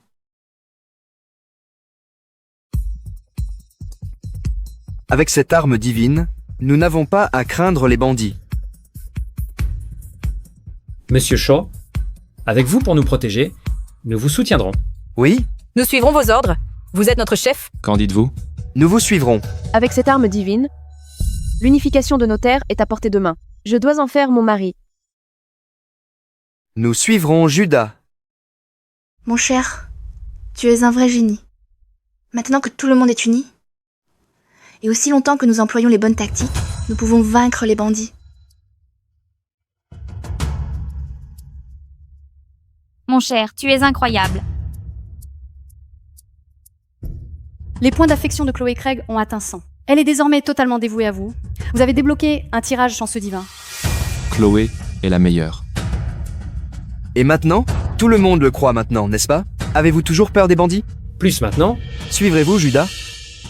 Avec cette arme divine, nous n'avons pas à craindre les bandits. Monsieur Shaw, avec vous pour nous protéger, nous vous soutiendrons. Oui? Nous suivrons vos ordres. Vous êtes notre chef. Qu'en dites-vous? Nous vous suivrons. Avec cette arme divine, l'unification de nos terres est à portée de main. Je dois en faire mon mari. Nous suivrons Judas. Mon cher, tu es un vrai génie. Maintenant que tout le monde est uni, et aussi longtemps que nous employons les bonnes tactiques, nous pouvons vaincre les bandits. Mon cher, tu es incroyable. Les points d'affection de Chloé Craig ont atteint 100. Elle est désormais totalement dévouée à vous. Vous avez débloqué un tirage chanceux divin. Chloé est la meilleure. Et maintenant? Tout le monde le croit maintenant, n'est-ce pas? Avez-vous toujours peur des bandits? Plus maintenant? Suivrez-vous Judas?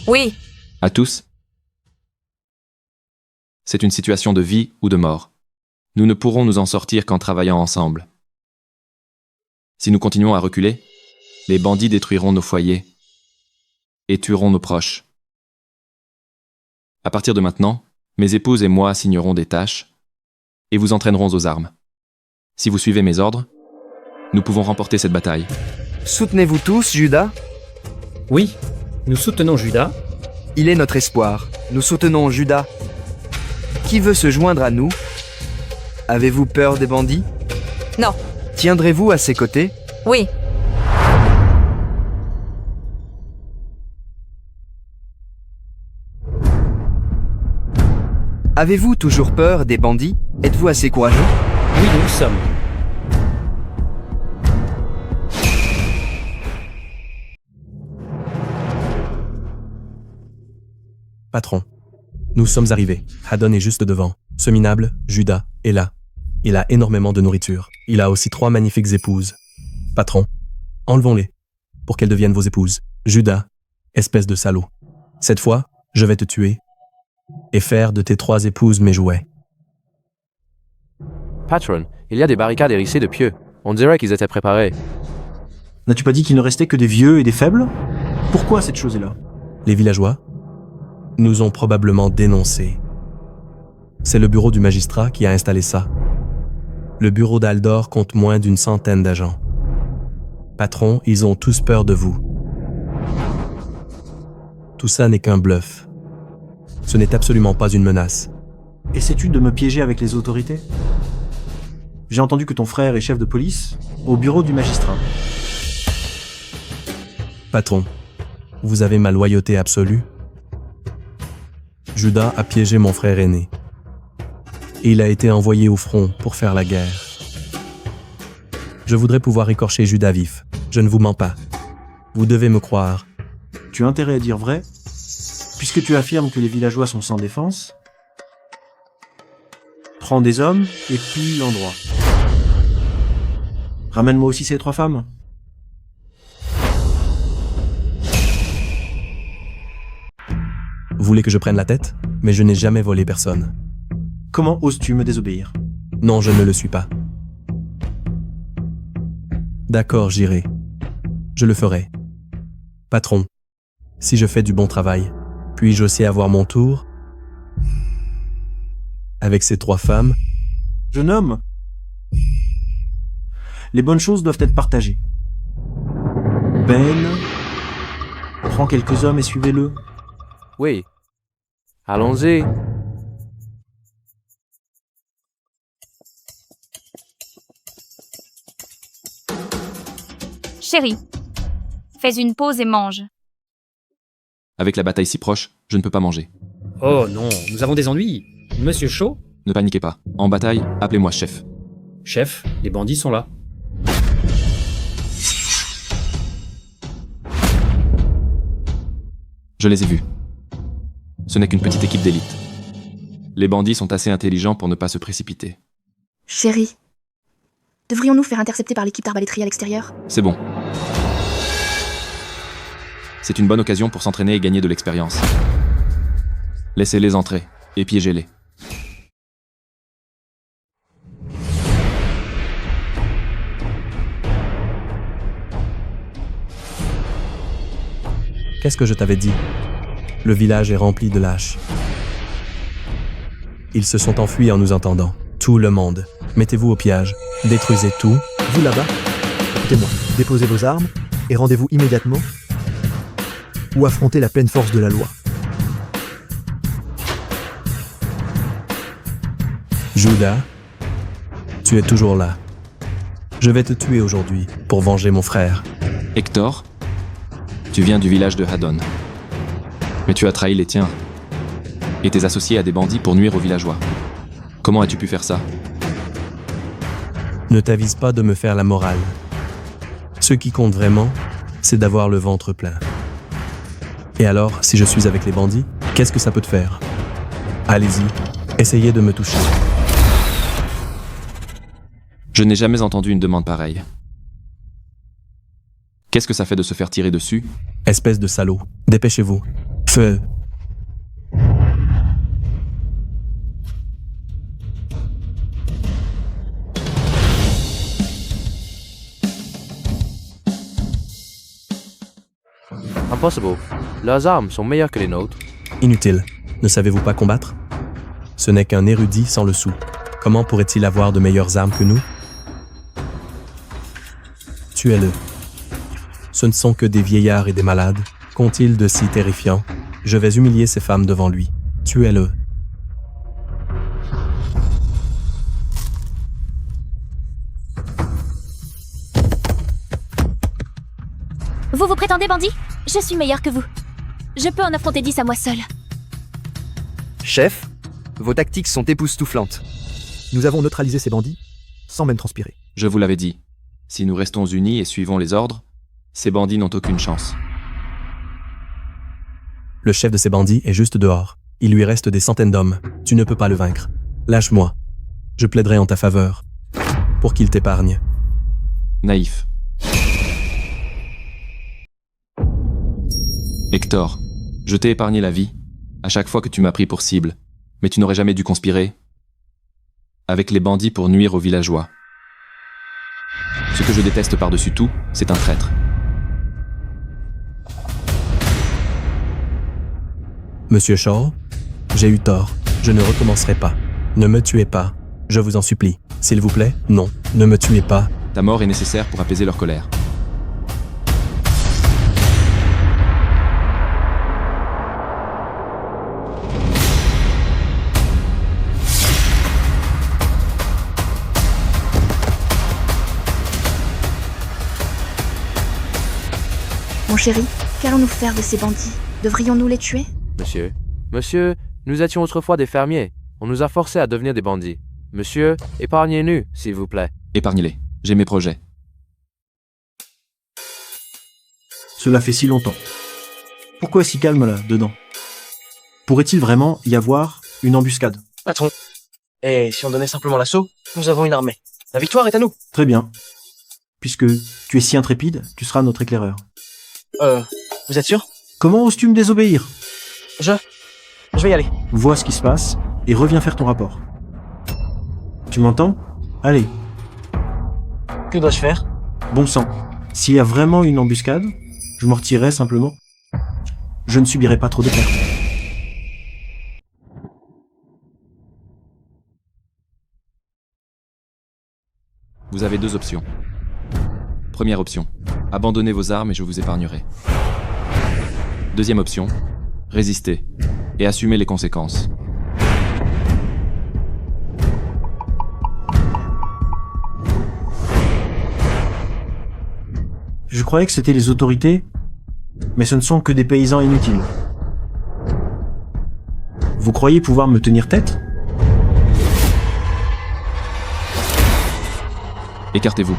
Oui. À tous? C'est une situation de vie ou de mort. Nous ne pourrons nous en sortir qu'en travaillant ensemble. Si nous continuons à reculer, les bandits détruiront nos foyers et tueront nos proches. À partir de maintenant, mes épouses et moi signerons des tâches et vous entraînerons aux armes. Si vous suivez mes ordres, nous pouvons remporter cette bataille. Soutenez-vous tous Judas? Oui, nous soutenons Judas. Il est notre espoir. Nous soutenons Judas. Qui veut se joindre à nous? Avez-vous peur des bandits? Non. Tiendrez-vous à ses côtés? Oui. Avez-vous toujours peur des bandits? Êtes-vous assez courageux? Oui, nous le sommes. Patron, nous sommes arrivés. Haddon est juste devant. Ce minable, Judas, est là. Il a énormément de nourriture. Il a aussi 3 magnifiques épouses. Patron, enlevons-les, pour qu'elles deviennent vos épouses. Judas, espèce de salaud. Cette fois, je vais te tuer et faire de tes 3 épouses mes jouets. Patron, il y a des barricades hérissées de pieux. On dirait qu'ils étaient préparés. N'as-tu pas dit qu'il ne restait que des vieux et des faibles? Pourquoi cette chose est là? Les villageois nous ont probablement dénoncés. C'est le bureau du magistrat qui a installé ça. Le bureau d'Aldor compte moins d'100 d'agents. Patron, ils ont tous peur de vous. Tout ça n'est qu'un bluff. Ce n'est absolument pas une menace. Essaies-tu de me piéger avec les autorités? J'ai entendu que ton frère est chef de police au bureau du magistrat. Patron, vous avez ma loyauté absolue. Judas a piégé mon frère aîné. Et il a été envoyé au front pour faire la guerre. Je voudrais pouvoir écorcher Judas vif. Je ne vous mens pas. Vous devez me croire. Tu as intérêt à dire vrai, puisque tu affirmes que les villageois sont sans défense. Prends des hommes et pille l'endroit. Ramène-moi aussi ces 3 femmes. Vous voulez que je prenne la tête? Mais je n'ai jamais volé personne. Comment oses-tu me désobéir? Non, je ne le suis pas. D'accord, j'irai. Je le ferai. Patron, si je fais du bon travail, puis-je aussi avoir mon tour? Avec ces 3 femmes? Jeune homme, les bonnes choses doivent être partagées. Ben, prends quelques hommes et suivez-le. Oui. Allons-y. Chérie, fais une pause et mange. Avec la bataille si proche, je ne peux pas manger. Oh non, nous avons des ennuis. Monsieur Shaw? Ne paniquez pas. En bataille, appelez-moi chef. Chef, les bandits sont là. Je les ai vus. Ce n'est qu'une petite équipe d'élite. Les bandits sont assez intelligents pour ne pas se précipiter. Chérie, devrions-nous faire intercepter par l'équipe d'arbaléterie à l'extérieur? C'est bon. C'est une bonne occasion pour s'entraîner et gagner de l'expérience. Laissez-les entrer et piégez-les. Qu'est-ce que je t'avais dit? Le village est rempli de lâches. Ils se sont enfuis en nous entendant. Tout le monde. Mettez-vous au pillage. Détruisez tout. Vous là-bas, écoutez-moi, déposez vos armes et rendez-vous immédiatement ou affrontez la pleine force de la loi. Judas, tu es toujours là. Je vais te tuer aujourd'hui pour venger mon frère. Hector, tu viens du village de Hadon. Mais tu as trahi les tiens et t'es associé à des bandits pour nuire aux villageois. Comment as-tu pu faire ça? Ne t'avise pas de me faire la morale. Ce qui compte vraiment, c'est d'avoir le ventre plein. Et alors, si je suis avec les bandits, qu'est-ce que ça peut te faire? Allez-y, essayez de me toucher. Je n'ai jamais entendu une demande pareille. Qu'est-ce que ça fait de se faire tirer dessus? Espèce de salaud, dépêchez-vous. Feu. Impossible. Leurs armes sont meilleures que les nôtres. Inutile. Ne savez-vous pas combattre? Ce n'est qu'un érudit sans le sou. Comment pourrait-il avoir de meilleures armes que nous? Tuez-le. Ce ne sont que des vieillards et des malades. Qu'ont-ils de si terrifiant? Je vais humilier ces femmes devant lui. Tuez-le. Vous vous prétendez bandit? Je suis meilleur que vous. Je peux en affronter 10 à moi seul. Chef, vos tactiques sont époustouflantes. Nous avons neutralisé ces bandits sans même transpirer. Je vous l'avais dit. Si nous restons unis et suivons les ordres, ces bandits n'ont aucune chance. Le chef de ces bandits est juste dehors. Il lui reste des centaines d'hommes. Tu ne peux pas le vaincre. Lâche-moi. Je plaiderai en ta faveur. Pour qu'il t'épargne. Naïf. Hector, je t'ai épargné la vie, à chaque fois que tu m'as pris pour cible, mais tu n'aurais jamais dû conspirer avec les bandits pour nuire aux villageois. Ce que je déteste par-dessus tout, c'est un traître. Monsieur Shaw, j'ai eu tort. Je ne recommencerai pas. Ne me tuez pas. Je vous en supplie. S'il vous plaît, non. Ne me tuez pas. Ta mort est nécessaire pour apaiser leur colère. Mon chéri, qu'allons-nous faire de ces bandits? Devrions-nous les tuer? Monsieur, nous étions autrefois des fermiers. On nous a forcés à devenir des bandits. Monsieur, épargnez-nous, s'il vous plaît. Épargnez-les. J'ai mes projets. Cela fait si longtemps. Pourquoi si calme là, dedans? Pourrait-il vraiment y avoir une embuscade? Patron, et si on donnait simplement l'assaut? Nous avons une armée. La victoire est à nous. Très bien. Puisque tu es si intrépide, tu seras notre éclaireur. Vous êtes sûr? Comment oses-tu me désobéir? Je vais y aller. Vois ce qui se passe et reviens faire ton rapport. Tu m'entends? Allez. Que dois-je faire? Bon sang. S'il y a vraiment une embuscade, je m'en retirerai simplement. Je ne subirai pas trop de pertes. Vous avez deux options. Première option, abandonnez vos armes et je vous épargnerai. Deuxième option, résistez et assumez les conséquences. Je croyais que c'était les autorités, mais ce ne sont que des paysans inutiles. Vous croyez pouvoir me tenir tête? Écartez-vous.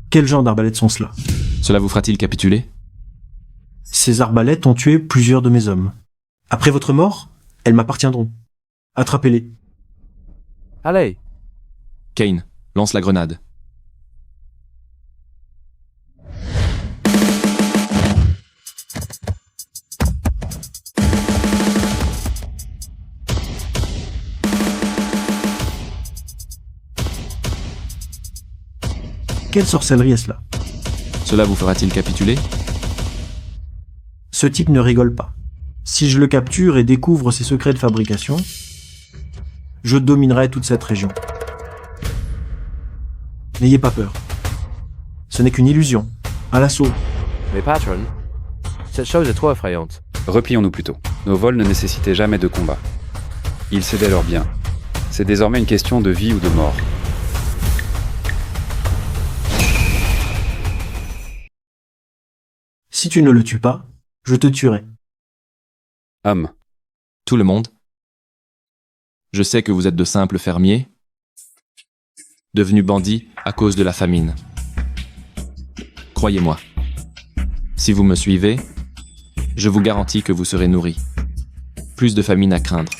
Quel genre d'arbalètes sont cela? Cela vous fera-t-il capituler? Ces arbalètes ont tué plusieurs de mes hommes. Après votre mort, elles m'appartiendront. Attrapez-les. Allez. Kane, lance la grenade. Quelle sorcellerie est-ce là? Cela vous fera-t-il capituler? Ce type ne rigole pas. Si je le capture et découvre ses secrets de fabrication, je dominerai toute cette région. N'ayez pas peur. Ce n'est qu'une illusion. À l'assaut. Mais patron, cette chose est trop effrayante. Replions-nous plutôt. Nos vols ne nécessitaient jamais de combat. Ils cédaient leurs biens. C'est désormais une question de vie ou de mort. Si tu ne le tues pas, je te tuerai. Homme. Tout le monde. Je sais que vous êtes de simples fermiers, devenus bandits à cause de la famine. Croyez-moi, si vous me suivez, je vous garantis que vous serez nourris. Plus de famine à craindre.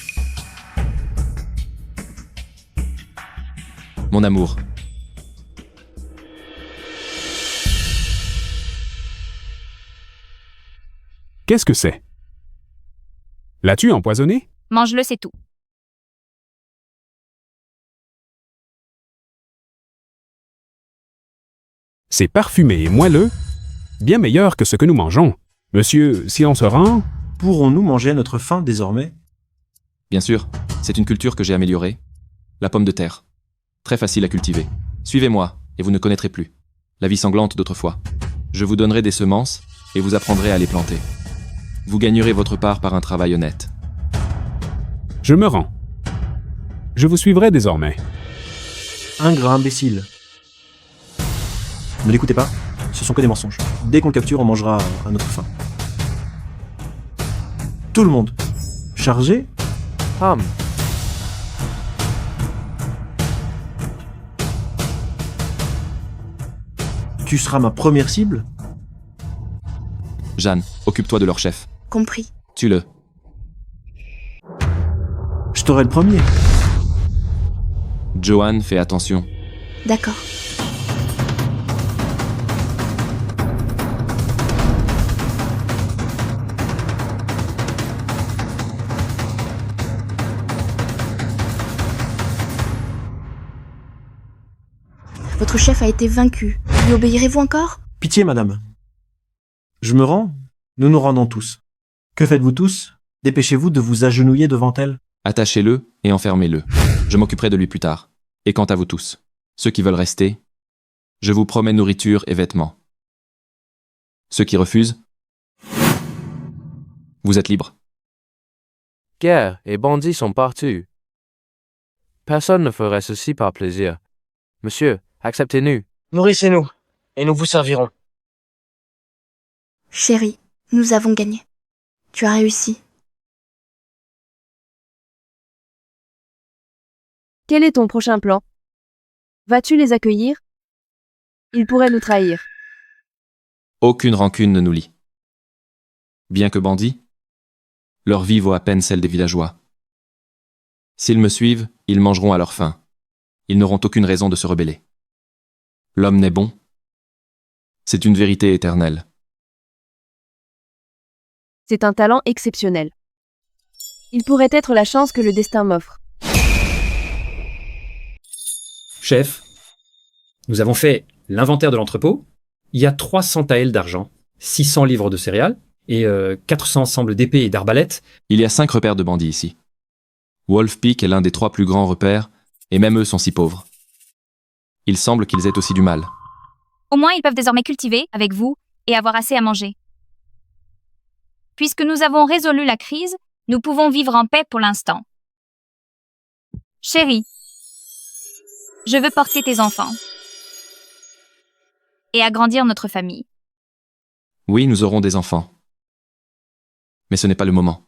Mon amour. Qu'est-ce que c'est? L'as-tu empoisonné? Mange-le, c'est tout. C'est parfumé et moelleux, bien meilleur que ce que nous mangeons. Monsieur, si on se rend... Pourrons-nous manger à notre faim désormais? Bien sûr, c'est une culture que j'ai améliorée. La pomme de terre. Très facile à cultiver. Suivez-moi, et vous ne connaîtrez plus la vie sanglante d'autrefois. Je vous donnerai des semences, et vous apprendrez à les planter. Vous gagnerez votre part par un travail honnête. Je me rends. Je vous suivrai désormais. Ingrat imbécile. Ne l'écoutez pas, ce sont que des mensonges. Dès qu'on le capture, on mangera à notre faim. Tout le monde. Chargé? Tu seras ma première cible? Jeanne, occupe-toi de leur chef. Compris. Tue-le. Je t'aurai le premier. Johan, fais attention. D'accord. Votre chef a été vaincu. Lui obéirez-vous encore? Pitié, madame. Je me rends? Nous nous rendons tous. Que faites-vous tous? Dépêchez-vous de vous agenouiller devant elle. Attachez-le et enfermez-le. Je m'occuperai de lui plus tard. Et quant à vous tous, ceux qui veulent rester, je vous promets nourriture et vêtements. Ceux qui refusent, vous êtes libres. Guerre et bandits sont partout. Personne ne ferait ceci par plaisir. Monsieur, acceptez-nous. Nourrissez-nous, et nous vous servirons. Chérie, nous avons gagné. Tu as réussi. Quel est ton prochain plan? Vas-tu les accueillir? Ils pourraient nous trahir. Aucune rancune ne nous lie. Bien que bandits, leur vie vaut à peine celle des villageois. S'ils me suivent, ils mangeront à leur faim. Ils n'auront aucune raison de se rebeller. L'homme naît bon. C'est une vérité éternelle. C'est un talent exceptionnel. Il pourrait être la chance que le destin m'offre. Chef, nous avons fait l'inventaire de l'entrepôt. Il y a 300 taels d'argent, 600 livres de céréales et 400 ensembles d'épées et d'arbalètes. Il y a 5 repères de bandits ici. Wolf Peak est l'un des 3 plus grands repères, et même eux sont si pauvres. Il semble qu'ils aient aussi du mal. Au moins, ils peuvent désormais cultiver avec vous et avoir assez à manger. Puisque nous avons résolu la crise, nous pouvons vivre en paix pour l'instant. Chérie, je veux porter tes enfants et agrandir notre famille. Oui, nous aurons des enfants. Mais ce n'est pas le moment.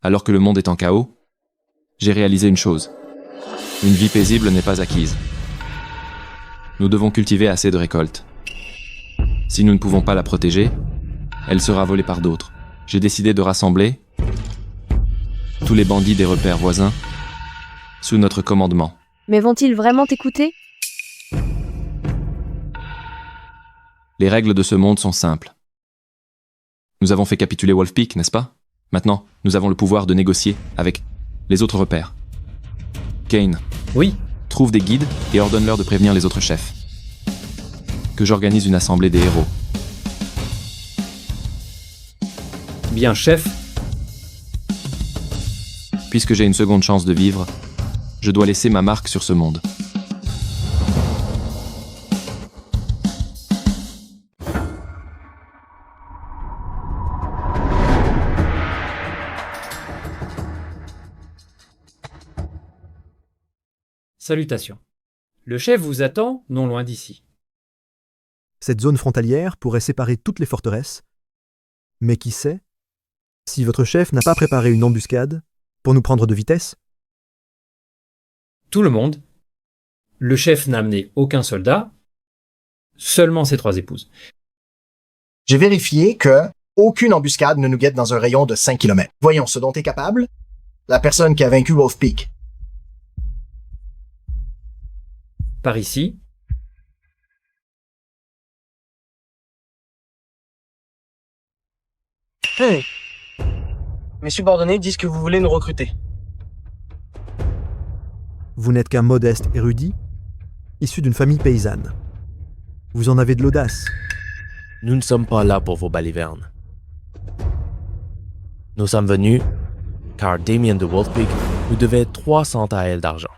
Alors que le monde est en chaos, j'ai réalisé une chose. Une vie paisible n'est pas acquise. Nous devons cultiver assez de récoltes. Si nous ne pouvons pas la protéger, elle sera volée par d'autres. J'ai décidé de rassembler tous les bandits des repères voisins sous notre commandement. Mais vont-ils vraiment t'écouter? Les règles de ce monde sont simples. Nous avons fait capituler Wolf Peak, n'est-ce pas? Maintenant, nous avons le pouvoir de négocier avec les autres repères. Kane. Oui. Trouve des guides et ordonne-leur de prévenir les autres chefs. Que j'organise une assemblée des héros. Bien, chef. Puisque j'ai une seconde chance de vivre, je dois laisser ma marque sur ce monde. Salutations. Le chef vous attend non loin d'ici. Cette zone frontalière pourrait séparer toutes les forteresses, mais qui sait si votre chef n'a pas préparé une embuscade pour nous prendre de vitesse? Tout le monde. Le chef n'a amené aucun soldat, seulement ses 3 épouses. J'ai vérifié que aucune embuscade ne nous guette dans un rayon de 5 km. Voyons ce dont est capable la personne qui a vaincu Wolf Peak. Par ici. Hey! Mes subordonnés disent que vous voulez nous recruter. Vous n'êtes qu'un modeste érudit, issu d'une famille paysanne. Vous en avez de l'audace. Nous ne sommes pas là pour vos balivernes. Nous sommes venus car Damien de Wolf Peak nous devait 300 taels d'argent.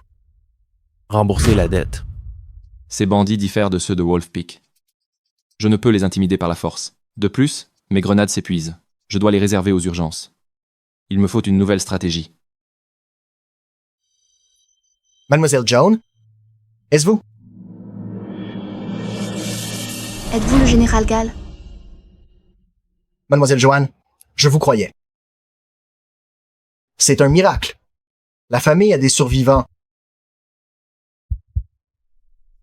Rembourser la dette. Ces bandits diffèrent de ceux de Wolf Peak. Je ne peux les intimider par la force. De plus, mes grenades s'épuisent. Je dois les réserver aux urgences. Il me faut une nouvelle stratégie. Mademoiselle Joan, est-ce vous? Êtes-vous le général Gall? Mademoiselle Joanne, je vous croyais. C'est un miracle. La famille a des survivants.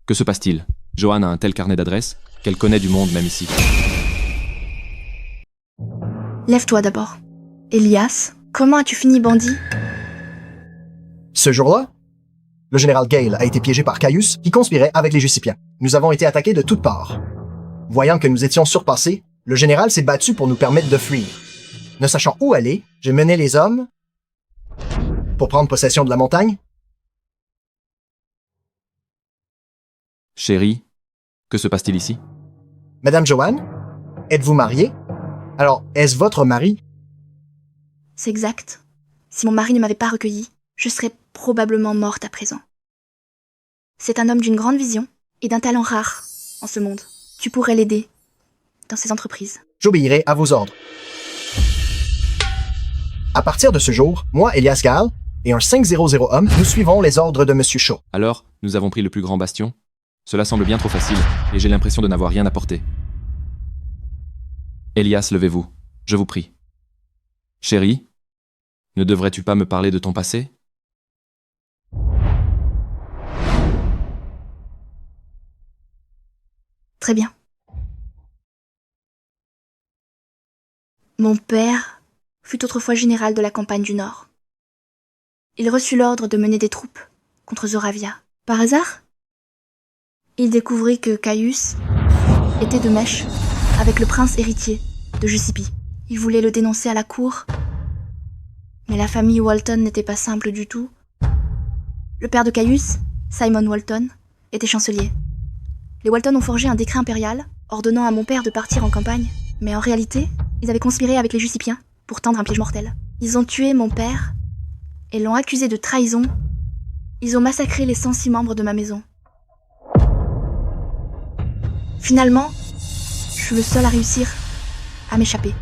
Que se passe-t-il? Joanne a un tel carnet d'adresses qu'elle connaît du monde même ici. Lève-toi d'abord. Elias, comment as-tu fini bandit? Ce jour-là, le général Gale a été piégé par Caius qui conspirait avec les Justipiens. Nous avons été attaqués de toutes parts. Voyant que nous étions surpassés, le général s'est battu pour nous permettre de fuir. Ne sachant où aller, j'ai mené les hommes pour prendre possession de la montagne. Chérie, que se passe-t-il ici? Madame Joanne, êtes-vous mariée? Alors, est-ce votre mari? C'est exact. Si mon mari ne m'avait pas recueilli, je serais probablement morte à présent. C'est un homme d'une grande vision et d'un talent rare en ce monde. Tu pourrais l'aider dans ses entreprises. J'obéirai à vos ordres. À partir de ce jour, moi, Elias Gall, et un 500 homme, nous suivons les ordres de Monsieur Shaw. Alors, nous avons pris le plus grand bastion? Cela semble bien trop facile, et j'ai l'impression de n'avoir rien apporté. Elias, levez-vous, je vous prie. Chérie, ne devrais-tu pas me parler de ton passé? Très bien. Mon père fut autrefois général de la campagne du Nord. Il reçut l'ordre de mener des troupes contre Zoravia. Par hasard, il découvrit que Caius était de mèche avec le prince héritier de Jussipi. Il voulait le dénoncer à la cour, mais la famille Walton n'était pas simple du tout. Le père de Caius, Simon Walton, était chancelier. Les Walton ont forgé un décret impérial ordonnant à mon père de partir en campagne, mais en réalité, ils avaient conspiré avec les Jussipiens pour tendre un piège mortel. Ils ont tué mon père et l'ont accusé de trahison. Ils ont massacré les 106 membres de ma maison. Finalement, je suis le seul à réussir à m'échapper.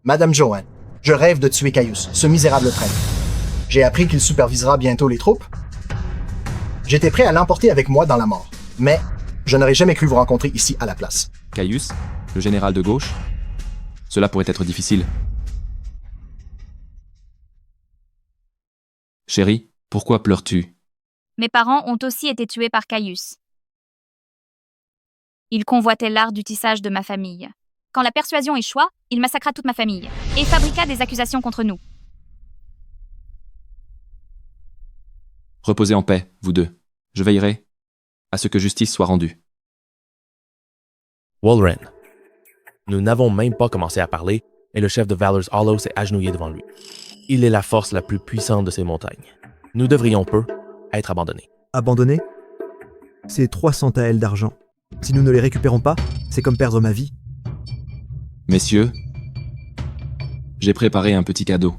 Madame Joanne, je rêve de tuer Caius, ce misérable prêtre. J'ai appris qu'il supervisera bientôt les troupes. J'étais prêt à l'emporter avec moi dans la mort, mais je n'aurais jamais cru vous rencontrer ici à la place. Caius, le général de gauche? Cela pourrait être difficile. Chérie, pourquoi pleures-tu? Mes parents ont aussi été tués par Caius. Il convoitait l'art du tissage de ma famille. Quand la persuasion échoua, il massacra toute ma famille et fabriqua des accusations contre nous. Reposez en paix, vous deux. Je veillerai à ce que justice soit rendue. Walren. Nous n'avons même pas commencé à parler et le chef de Valor's Hollow s'est agenouillé devant lui. Il est la force la plus puissante de ces montagnes. Nous devrions peu être abandonnés. Abandonnés? C'est 300 taels d'argent. Si nous ne les récupérons pas, c'est comme perdre ma vie. Messieurs, j'ai préparé un petit cadeau.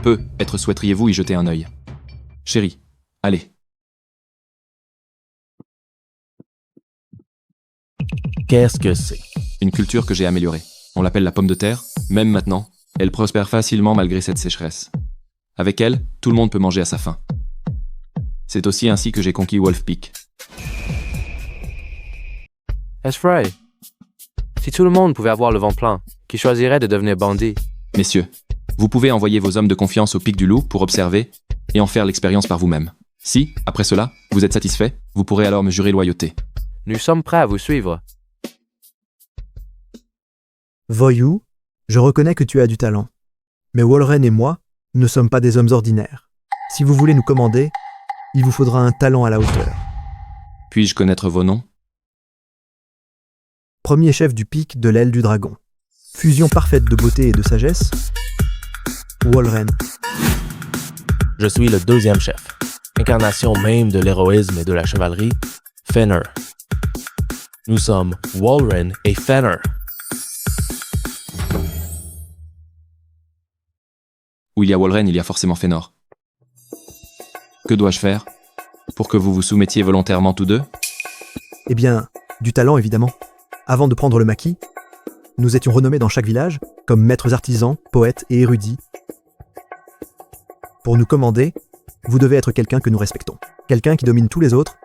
Peut-être souhaiteriez-vous y jeter un œil. Chérie, allez. Qu'est-ce que c'est? Une culture que j'ai améliorée. On l'appelle la pomme de terre. Même maintenant, elle prospère facilement malgré cette sécheresse. Avec elle, tout le monde peut manger à sa faim. C'est aussi ainsi que j'ai conquis Wolf Peak. Esfray, si tout le monde pouvait avoir le vent plein, qui choisirait de devenir bandit? Messieurs, vous pouvez envoyer vos hommes de confiance au Pic du Loup pour observer et en faire l'expérience par vous-même. Si, après cela, vous êtes satisfait, vous pourrez alors me jurer loyauté. Nous sommes prêts à vous suivre. Voyou, je reconnais que tu as du talent. Mais Walren et moi ne sommes pas des hommes ordinaires. Si vous voulez nous commander, il vous faudra un talent à la hauteur. Puis-je connaître vos noms? Premier chef du pic de l'aile du dragon. Fusion parfaite de beauté et de sagesse. Walren. Je suis le deuxième chef. Incarnation même de l'héroïsme et de la chevalerie, Fenner. Nous sommes Walren et Fenner. Où il y a Walren, il y a forcément Fëanor. Que dois-je faire pour que vous vous soumettiez volontairement tous deux? Eh bien, du talent évidemment. Avant de prendre le maquis, nous étions renommés dans chaque village comme maîtres artisans, poètes et érudits. Pour nous commander, vous devez être quelqu'un que nous respectons. Quelqu'un qui domine tous les autres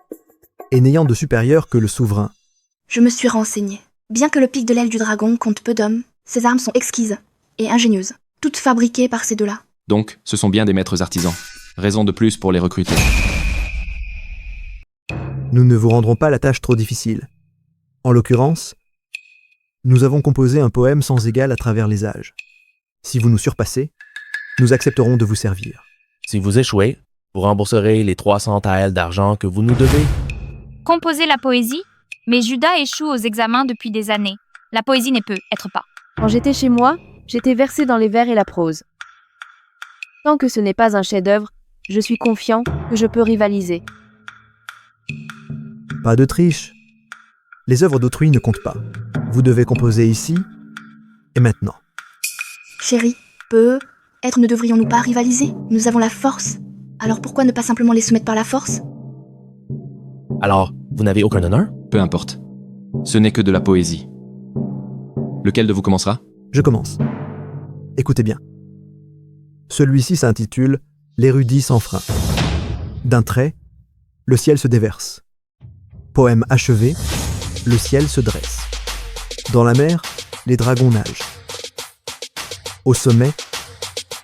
et n'ayant de supérieur que le souverain. Je me suis renseignée. Bien que le pic de l'aile du dragon compte peu d'hommes, ses armes sont exquises et ingénieuses, toutes fabriquées par ces deux-là. Donc, ce sont bien des maîtres artisans. Raison de plus pour les recruter. Nous ne vous rendrons pas la tâche trop difficile. En l'occurrence, nous avons composé un poème sans égal à travers les âges. Si vous nous surpassez, nous accepterons de vous servir. Si vous échouez, vous rembourserez les 300 taels d'argent que vous nous devez. Composer la poésie? Mais Judas échoue aux examens depuis des années. La poésie n'est peut être pas. Quand j'étais chez moi, j'étais versé dans les vers et la prose. Tant que ce n'est pas un chef-d'œuvre, je suis confiant que je peux rivaliser. Pas de triche. Les œuvres d'autrui ne comptent pas. Vous devez composer ici et maintenant. Chérie, peut-être ne devrions-nous pas rivaliser? Nous avons la force. Alors pourquoi ne pas simplement les soumettre par la force? Alors, vous n'avez aucun honneur? Peu importe. Ce n'est que de la poésie. Lequel de vous commencera? Je commence. Écoutez bien. Celui-ci s'intitule « L'érudit sans frein ». D'un trait, le ciel se déverse. Poème achevé, le ciel se dresse. Dans la mer, les dragons nagent. Au sommet,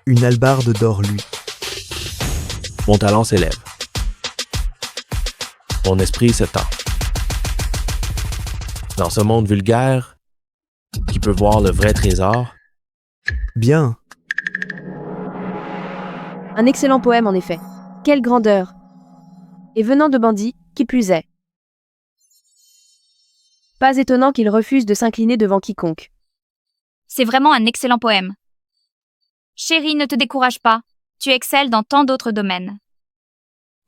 une hallebarde d'or luit. Mon talent s'élève. Mon esprit se tend. Dans ce monde vulgaire, qui peut voir le vrai trésor, Bien, Un excellent poème en effet. Quelle grandeur. Et venant de Bandit, qui plus est. Pas étonnant qu'il refuse de s'incliner devant quiconque. C'est vraiment un excellent poème. Chérie, ne te décourage pas. Tu excelles dans tant d'autres domaines.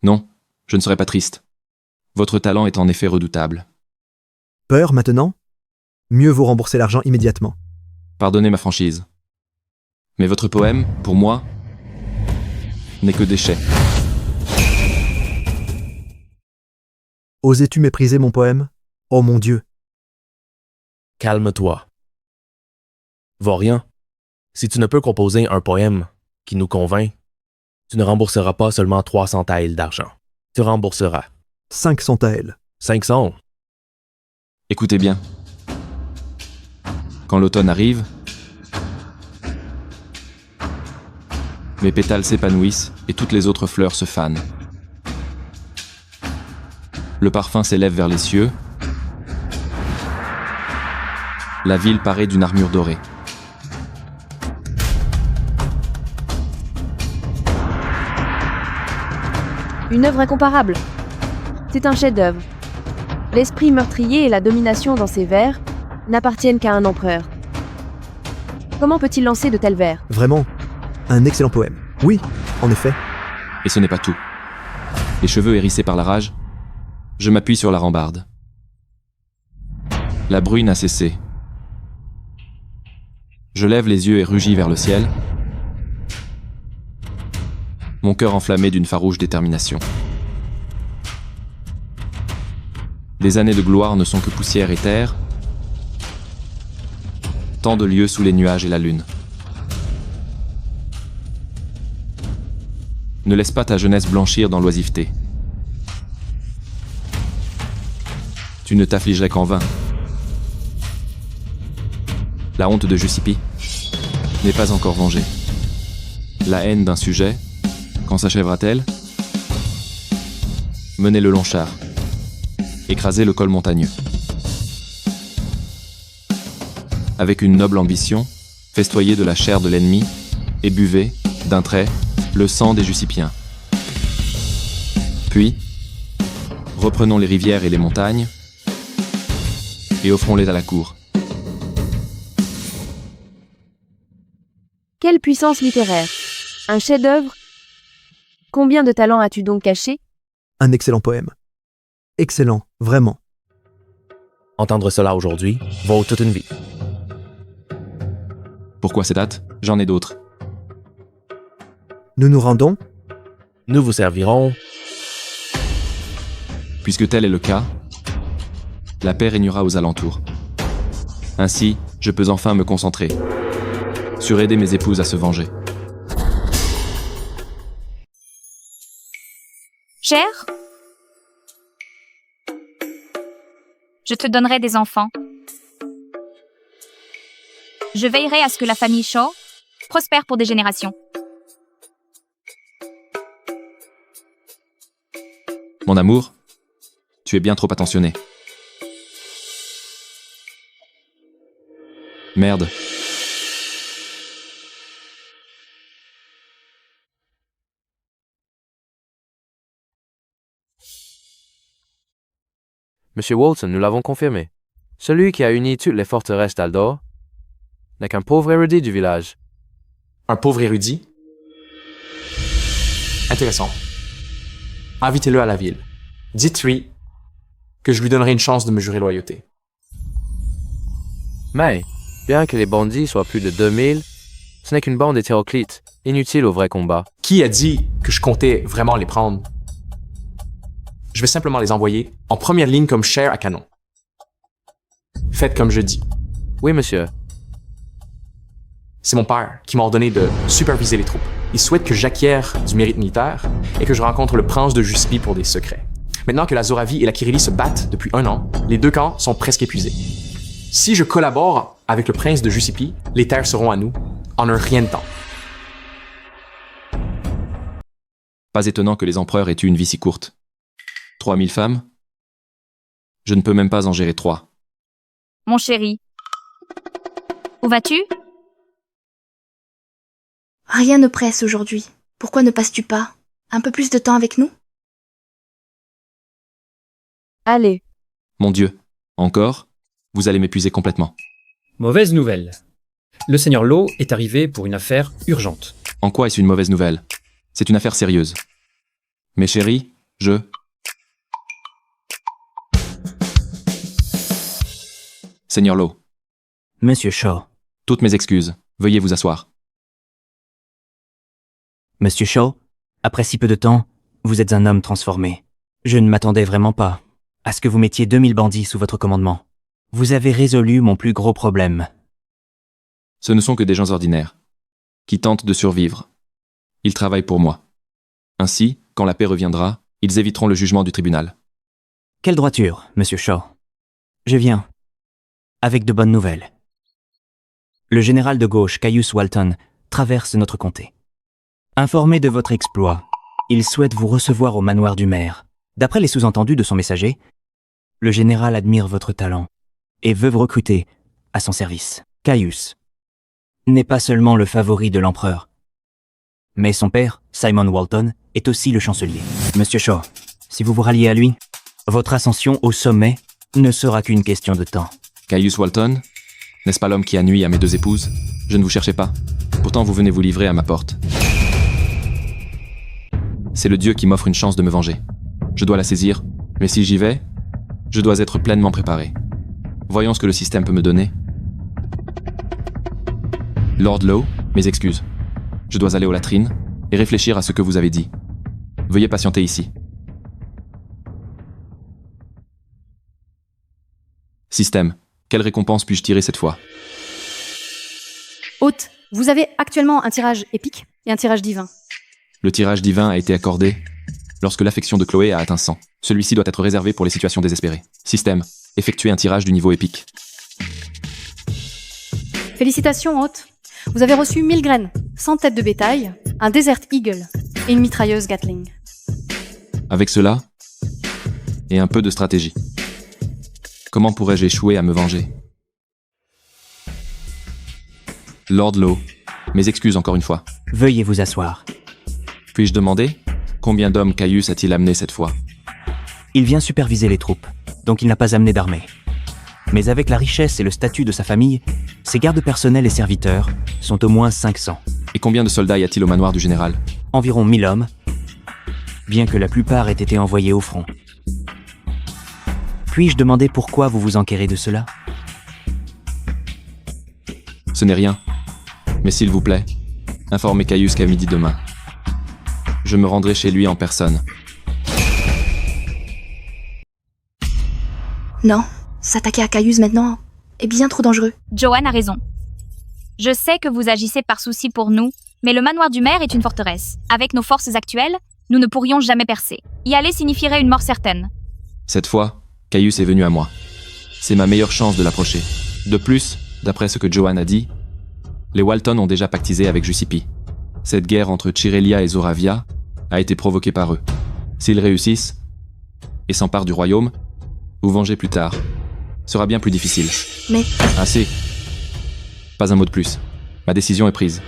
Non, je ne serai pas triste. Votre talent est en effet redoutable. peur maintenant? Mieux vaut rembourser l'argent immédiatement. Pardonnez ma franchise. Mais votre poème, pour moi, n'est que déchet. Osais-tu mépriser mon poème? Oh mon Dieu! calme-toi. Vaurien, si tu ne peux composer un poème qui nous convainc, tu ne rembourseras pas seulement 300 taels d'argent. Tu rembourseras 500 taels. 500. Écoutez bien. Quand l'automne arrive, mes pétales s'épanouissent et toutes les autres fleurs se fanent. Le parfum s'élève vers les cieux. La ville paraît d'une armure dorée. Une œuvre incomparable. C'est un chef-d'œuvre. L'esprit meurtrier et la domination dans ses vers n'appartiennent qu'à un empereur. Comment peut-il lancer de tels vers? Vraiment, un excellent poème. Oui, en effet. Et ce n'est pas tout. Les cheveux hérissés par la rage, je m'appuie sur la rambarde. La bruine a cessé. Je lève les yeux et rugis vers le ciel, mon cœur enflammé d'une farouche détermination. Les années de gloire ne sont que poussière et terre, tant de lieux sous les nuages et la lune. Ne laisse pas ta jeunesse blanchir dans l'oisiveté. Tu ne t'affligerais qu'en vain. La honte de Jussipi n'est pas encore vengée. La haine d'un sujet, quand s'achèvera-t-elle? Menez le long char. Écrasez le col montagneux. Avec une noble ambition, festoyez de la chair de l'ennemi et buvez, d'un trait, le sang des Jussipiens. Puis, reprenons les rivières et les montagnes et offrons-les à la cour. Quelle puissance littéraire! Un chef-d'œuvre? Combien de talents as-tu donc caché? Un excellent poème. Excellent, vraiment. Entendre cela aujourd'hui vaut toute une vie. Pourquoi ces dates? J'en ai d'autres. Nous nous rendons? Nous vous servirons. Puisque tel est le cas, la paix régnera aux alentours. Ainsi, je peux enfin me concentrer sur aider mes épouses à se venger. Cher, je te donnerai des enfants. Je veillerai à ce que la famille Shaw prospère pour des générations. Mon amour, tu es bien trop attentionné. Merde. Monsieur Walton, nous l'avons confirmé. Celui qui a uni toutes les forteresses d'Aldor n'est qu'un pauvre érudit du village. Un pauvre érudit? Intéressant. Invitez-le à la ville. Dites-lui que je lui donnerai une chance de me jurer loyauté. Mais, bien que les bandits soient plus de 2000, ce n'est qu'une bande hétéroclite, inutile au vrai combat. Qui a dit que je comptais vraiment les prendre? Je vais simplement les envoyer en première ligne comme chair à canon. Faites comme je dis. Oui, monsieur. C'est mon père qui m'a ordonné de superviser les troupes. Il souhaite que j'acquière du mérite militaire et que je rencontre le prince de Juspi pour des secrets. Maintenant que la Zoravie et la Kirélie se battent depuis 1 an, les deux camps sont presque épuisés. Si je collabore avec le prince de Jussipi, les terres seront à nous en un rien de temps. Pas étonnant que les empereurs aient eu une vie si courte. 3000 femmes? Je ne peux même pas en gérer 3. Mon chéri. Où vas-tu? Rien ne presse aujourd'hui. Pourquoi ne passes-tu pas un peu plus de temps avec nous? Allez. Mon Dieu. Encore? Vous allez m'épuiser complètement. Mauvaise nouvelle. Le seigneur Lowe est arrivé pour une affaire urgente. En quoi est-ce une mauvaise nouvelle? C'est une affaire sérieuse. Mes chéris, Seigneur Lowe. Monsieur Shaw. Toutes mes excuses. Veuillez vous asseoir. Monsieur Shaw, après si peu de temps, vous êtes un homme transformé. Je ne m'attendais vraiment pas à ce que vous mettiez 2000 bandits sous votre commandement. Vous avez résolu mon plus gros problème. Ce ne sont que des gens ordinaires, qui tentent de survivre. Ils travaillent pour moi. Ainsi, quand la paix reviendra, ils éviteront le jugement du tribunal. Quelle droiture, monsieur Shaw. Je viens avec de bonnes nouvelles. Le général de gauche, Caius Walton, traverse notre comté. Informé de votre exploit, il souhaite vous recevoir au manoir du maire. D'après les sous-entendus de son messager, le général admire votre talent et veut vous recruter à son service. Caius n'est pas seulement le favori de l'empereur, mais son père, Simon Walton, est aussi le chancelier. Monsieur Shaw, si vous vous ralliez à lui, votre ascension au sommet ne sera qu'une question de temps. Caius Walton? N'est-ce pas l'homme qui a nui à mes 2 épouses? Je ne vous cherchais pas. Pourtant vous venez vous livrer à ma porte. C'est le Dieu qui m'offre une chance de me venger. Je dois la saisir, mais si j'y vais, je dois être pleinement préparé. Voyons ce que le système peut me donner. Lord Lowe, mes excuses. Je dois aller aux latrines et réfléchir à ce que vous avez dit. Veuillez patienter ici. Système, quelle récompense puis-je tirer cette fois? Hôte, vous avez actuellement un tirage épique et un tirage divin. Le tirage divin a été accordé lorsque l'affection de Chloé a atteint 100. Celui-ci doit être réservé pour les situations désespérées. Système, effectuez un tirage du niveau épique. Félicitations, hôte. Vous avez reçu 1000 graines, 100 têtes de bétail, un Desert Eagle et une mitrailleuse Gatling. Avec cela, et un peu de stratégie, comment pourrais-je échouer à me venger? Lord Lowe, mes excuses encore une fois. Veuillez vous asseoir. Puis-je demander combien d'hommes Caius a-t-il amené cette fois? Il vient superviser les troupes, donc il n'a pas amené d'armée. Mais avec la richesse et le statut de sa famille, ses gardes personnels et serviteurs sont au moins 500. Et combien de soldats y a-t-il au manoir du général? Environ 1000 hommes, bien que la plupart aient été envoyés au front. Puis-je demander pourquoi vous vous enquérez de cela? Ce n'est rien. Mais s'il vous plaît, informez Caius qu'à midi demain, je me rendrai chez lui en personne. Non, s'attaquer à Caius maintenant est bien trop dangereux. Joanne a raison. Je sais que vous agissez par souci pour nous, mais le manoir du maire est une forteresse. Avec nos forces actuelles, nous ne pourrions jamais percer. Y aller signifierait une mort certaine. Cette fois, Caius est venu à moi. C'est ma meilleure chance de l'approcher. De plus, d'après ce que Joanne a dit, les Walton ont déjà pactisé avec Jussipi. Cette guerre entre Chirelia et Zoravia a été provoquée par eux. S'ils réussissent et s'emparent du royaume, vous venger plus tard sera bien plus difficile. Mais... Assez. Pas un mot de plus. Ma décision est prise.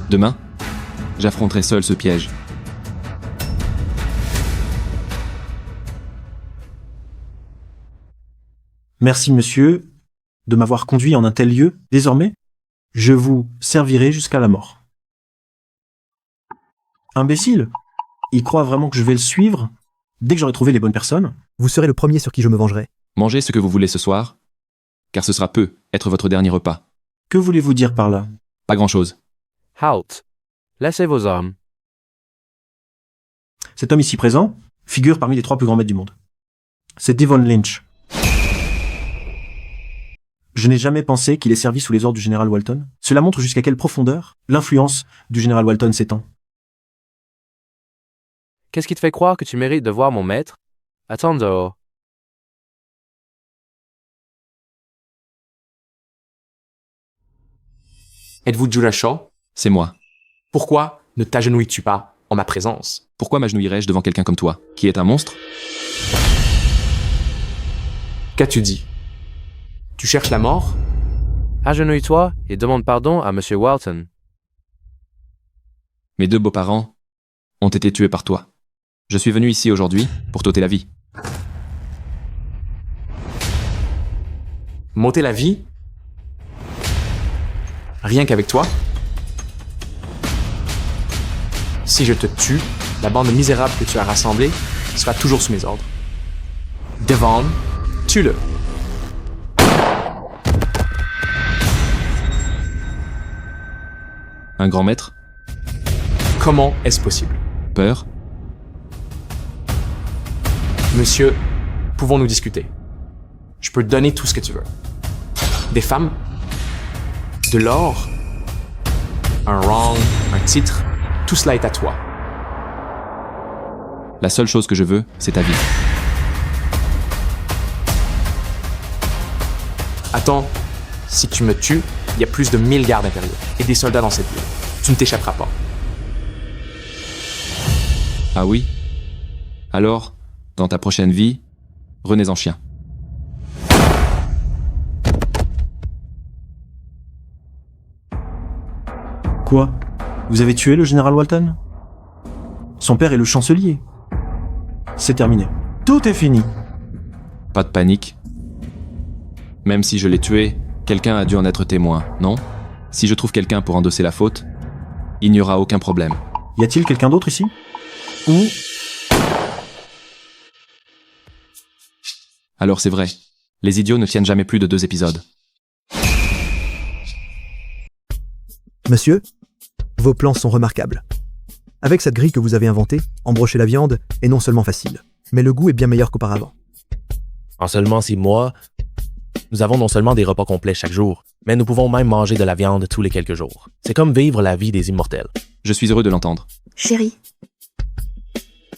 Demain, j'affronterai seul ce piège. Merci, monsieur, de m'avoir conduit en un tel lieu. Désormais, je vous servirai jusqu'à la mort. Imbécile! Il croit vraiment que je vais le suivre dès que j'aurai trouvé les bonnes personnes? Vous serez le premier sur qui je me vengerai. Mangez ce que vous voulez ce soir, car ce sera peu être votre dernier repas. Que voulez-vous dire par là? Pas grand-chose. Halt! Laissez vos armes. Cet homme ici présent figure parmi les 3 plus grands maîtres du monde. C'est Devon Lynch. Je n'ai jamais pensé qu'il ait servi sous les ordres du général Walton. Cela montre jusqu'à quelle profondeur l'influence du général Walton s'étend. Qu'est-ce qui te fait croire que tu mérites de voir mon maître? Attends dehors. Êtes-vous Judah Shaw? C'est moi. Pourquoi ne t'agenouilles-tu pas en ma présence? Pourquoi m'agenouillerais-je devant quelqu'un comme toi, qui est un monstre? Qu'as-tu dit? Tu cherches la mort? Agenouille-toi et demande pardon à Monsieur Walton. Mes 2 beaux-parents ont été tués par toi. Je suis venu ici aujourd'hui pour t'ôter la vie. M'ôter la vie? Rien qu'avec toi? Si je te tue, la bande misérable que tu as rassemblée sera toujours sous mes ordres. Devon, tue-le. Un grand maître? Comment est-ce possible? Peur? Monsieur, pouvons-nous discuter? Je peux te donner tout ce que tu veux. Des femmes? De l'or? Un rang? Un titre? Tout cela est à toi. La seule chose que je veux, c'est ta vie. Attends, si tu me tues, il y a plus de 1000 gardes impériaux et des soldats dans cette ville. Tu ne t'échapperas pas. Ah oui? Alors, dans ta prochaine vie, renais en chien. Quoi? Vous avez tué le général Walton? Son père est le chancelier. C'est terminé. Tout est fini. Pas de panique. Même si je l'ai tué, quelqu'un a dû en être témoin, non? Si je trouve quelqu'un pour endosser la faute, il n'y aura aucun problème. Y a-t-il quelqu'un d'autre ici? Où? Alors c'est vrai, les idiots ne tiennent jamais plus de 2 épisodes. Monsieur, vos plans sont remarquables. Avec cette grille que vous avez inventée, embrocher la viande est non seulement facile, mais le goût est bien meilleur qu'auparavant. En seulement 6 mois, nous avons non seulement des repas complets chaque jour, mais nous pouvons même manger de la viande tous les quelques jours. C'est comme vivre la vie des immortels. Je suis heureux de l'entendre. Chérie,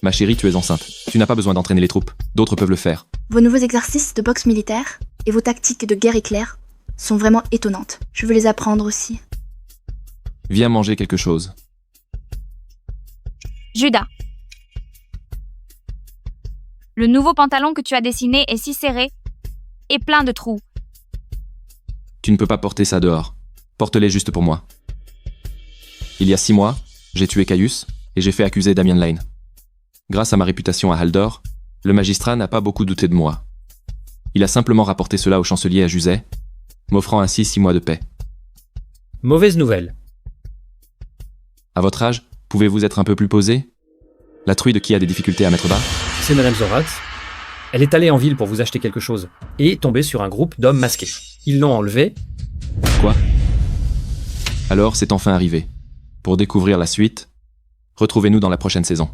Ma chérie, tu es enceinte. Tu n'as pas besoin d'entraîner les troupes. D'autres peuvent le faire. vos nouveaux exercices de boxe militaire et vos tactiques de guerre éclair sont vraiment étonnantes. Je veux les apprendre aussi. Viens manger quelque chose. Judas. Le nouveau pantalon que tu as dessiné est si serré et plein de trous. Tu ne peux pas porter ça dehors. Porte-les juste pour moi. Il y a 6 mois, j'ai tué Caius et j'ai fait accuser Damian Lane. Grâce à ma réputation à Haldor, le magistrat n'a pas beaucoup douté de moi. Il a simplement rapporté cela au chancelier à Juzet, m'offrant ainsi 6 mois de paix. Mauvaise nouvelle. À votre âge, pouvez-vous être un peu plus posé? La truie de qui a des difficultés à mettre bas? C'est Madame Zorat. Elle est allée en ville pour vous acheter quelque chose et tombée sur un groupe d'hommes masqués. Ils l'ont enlevée. Quoi? Alors c'est enfin arrivé. Pour découvrir la suite, retrouvez-nous dans la prochaine saison.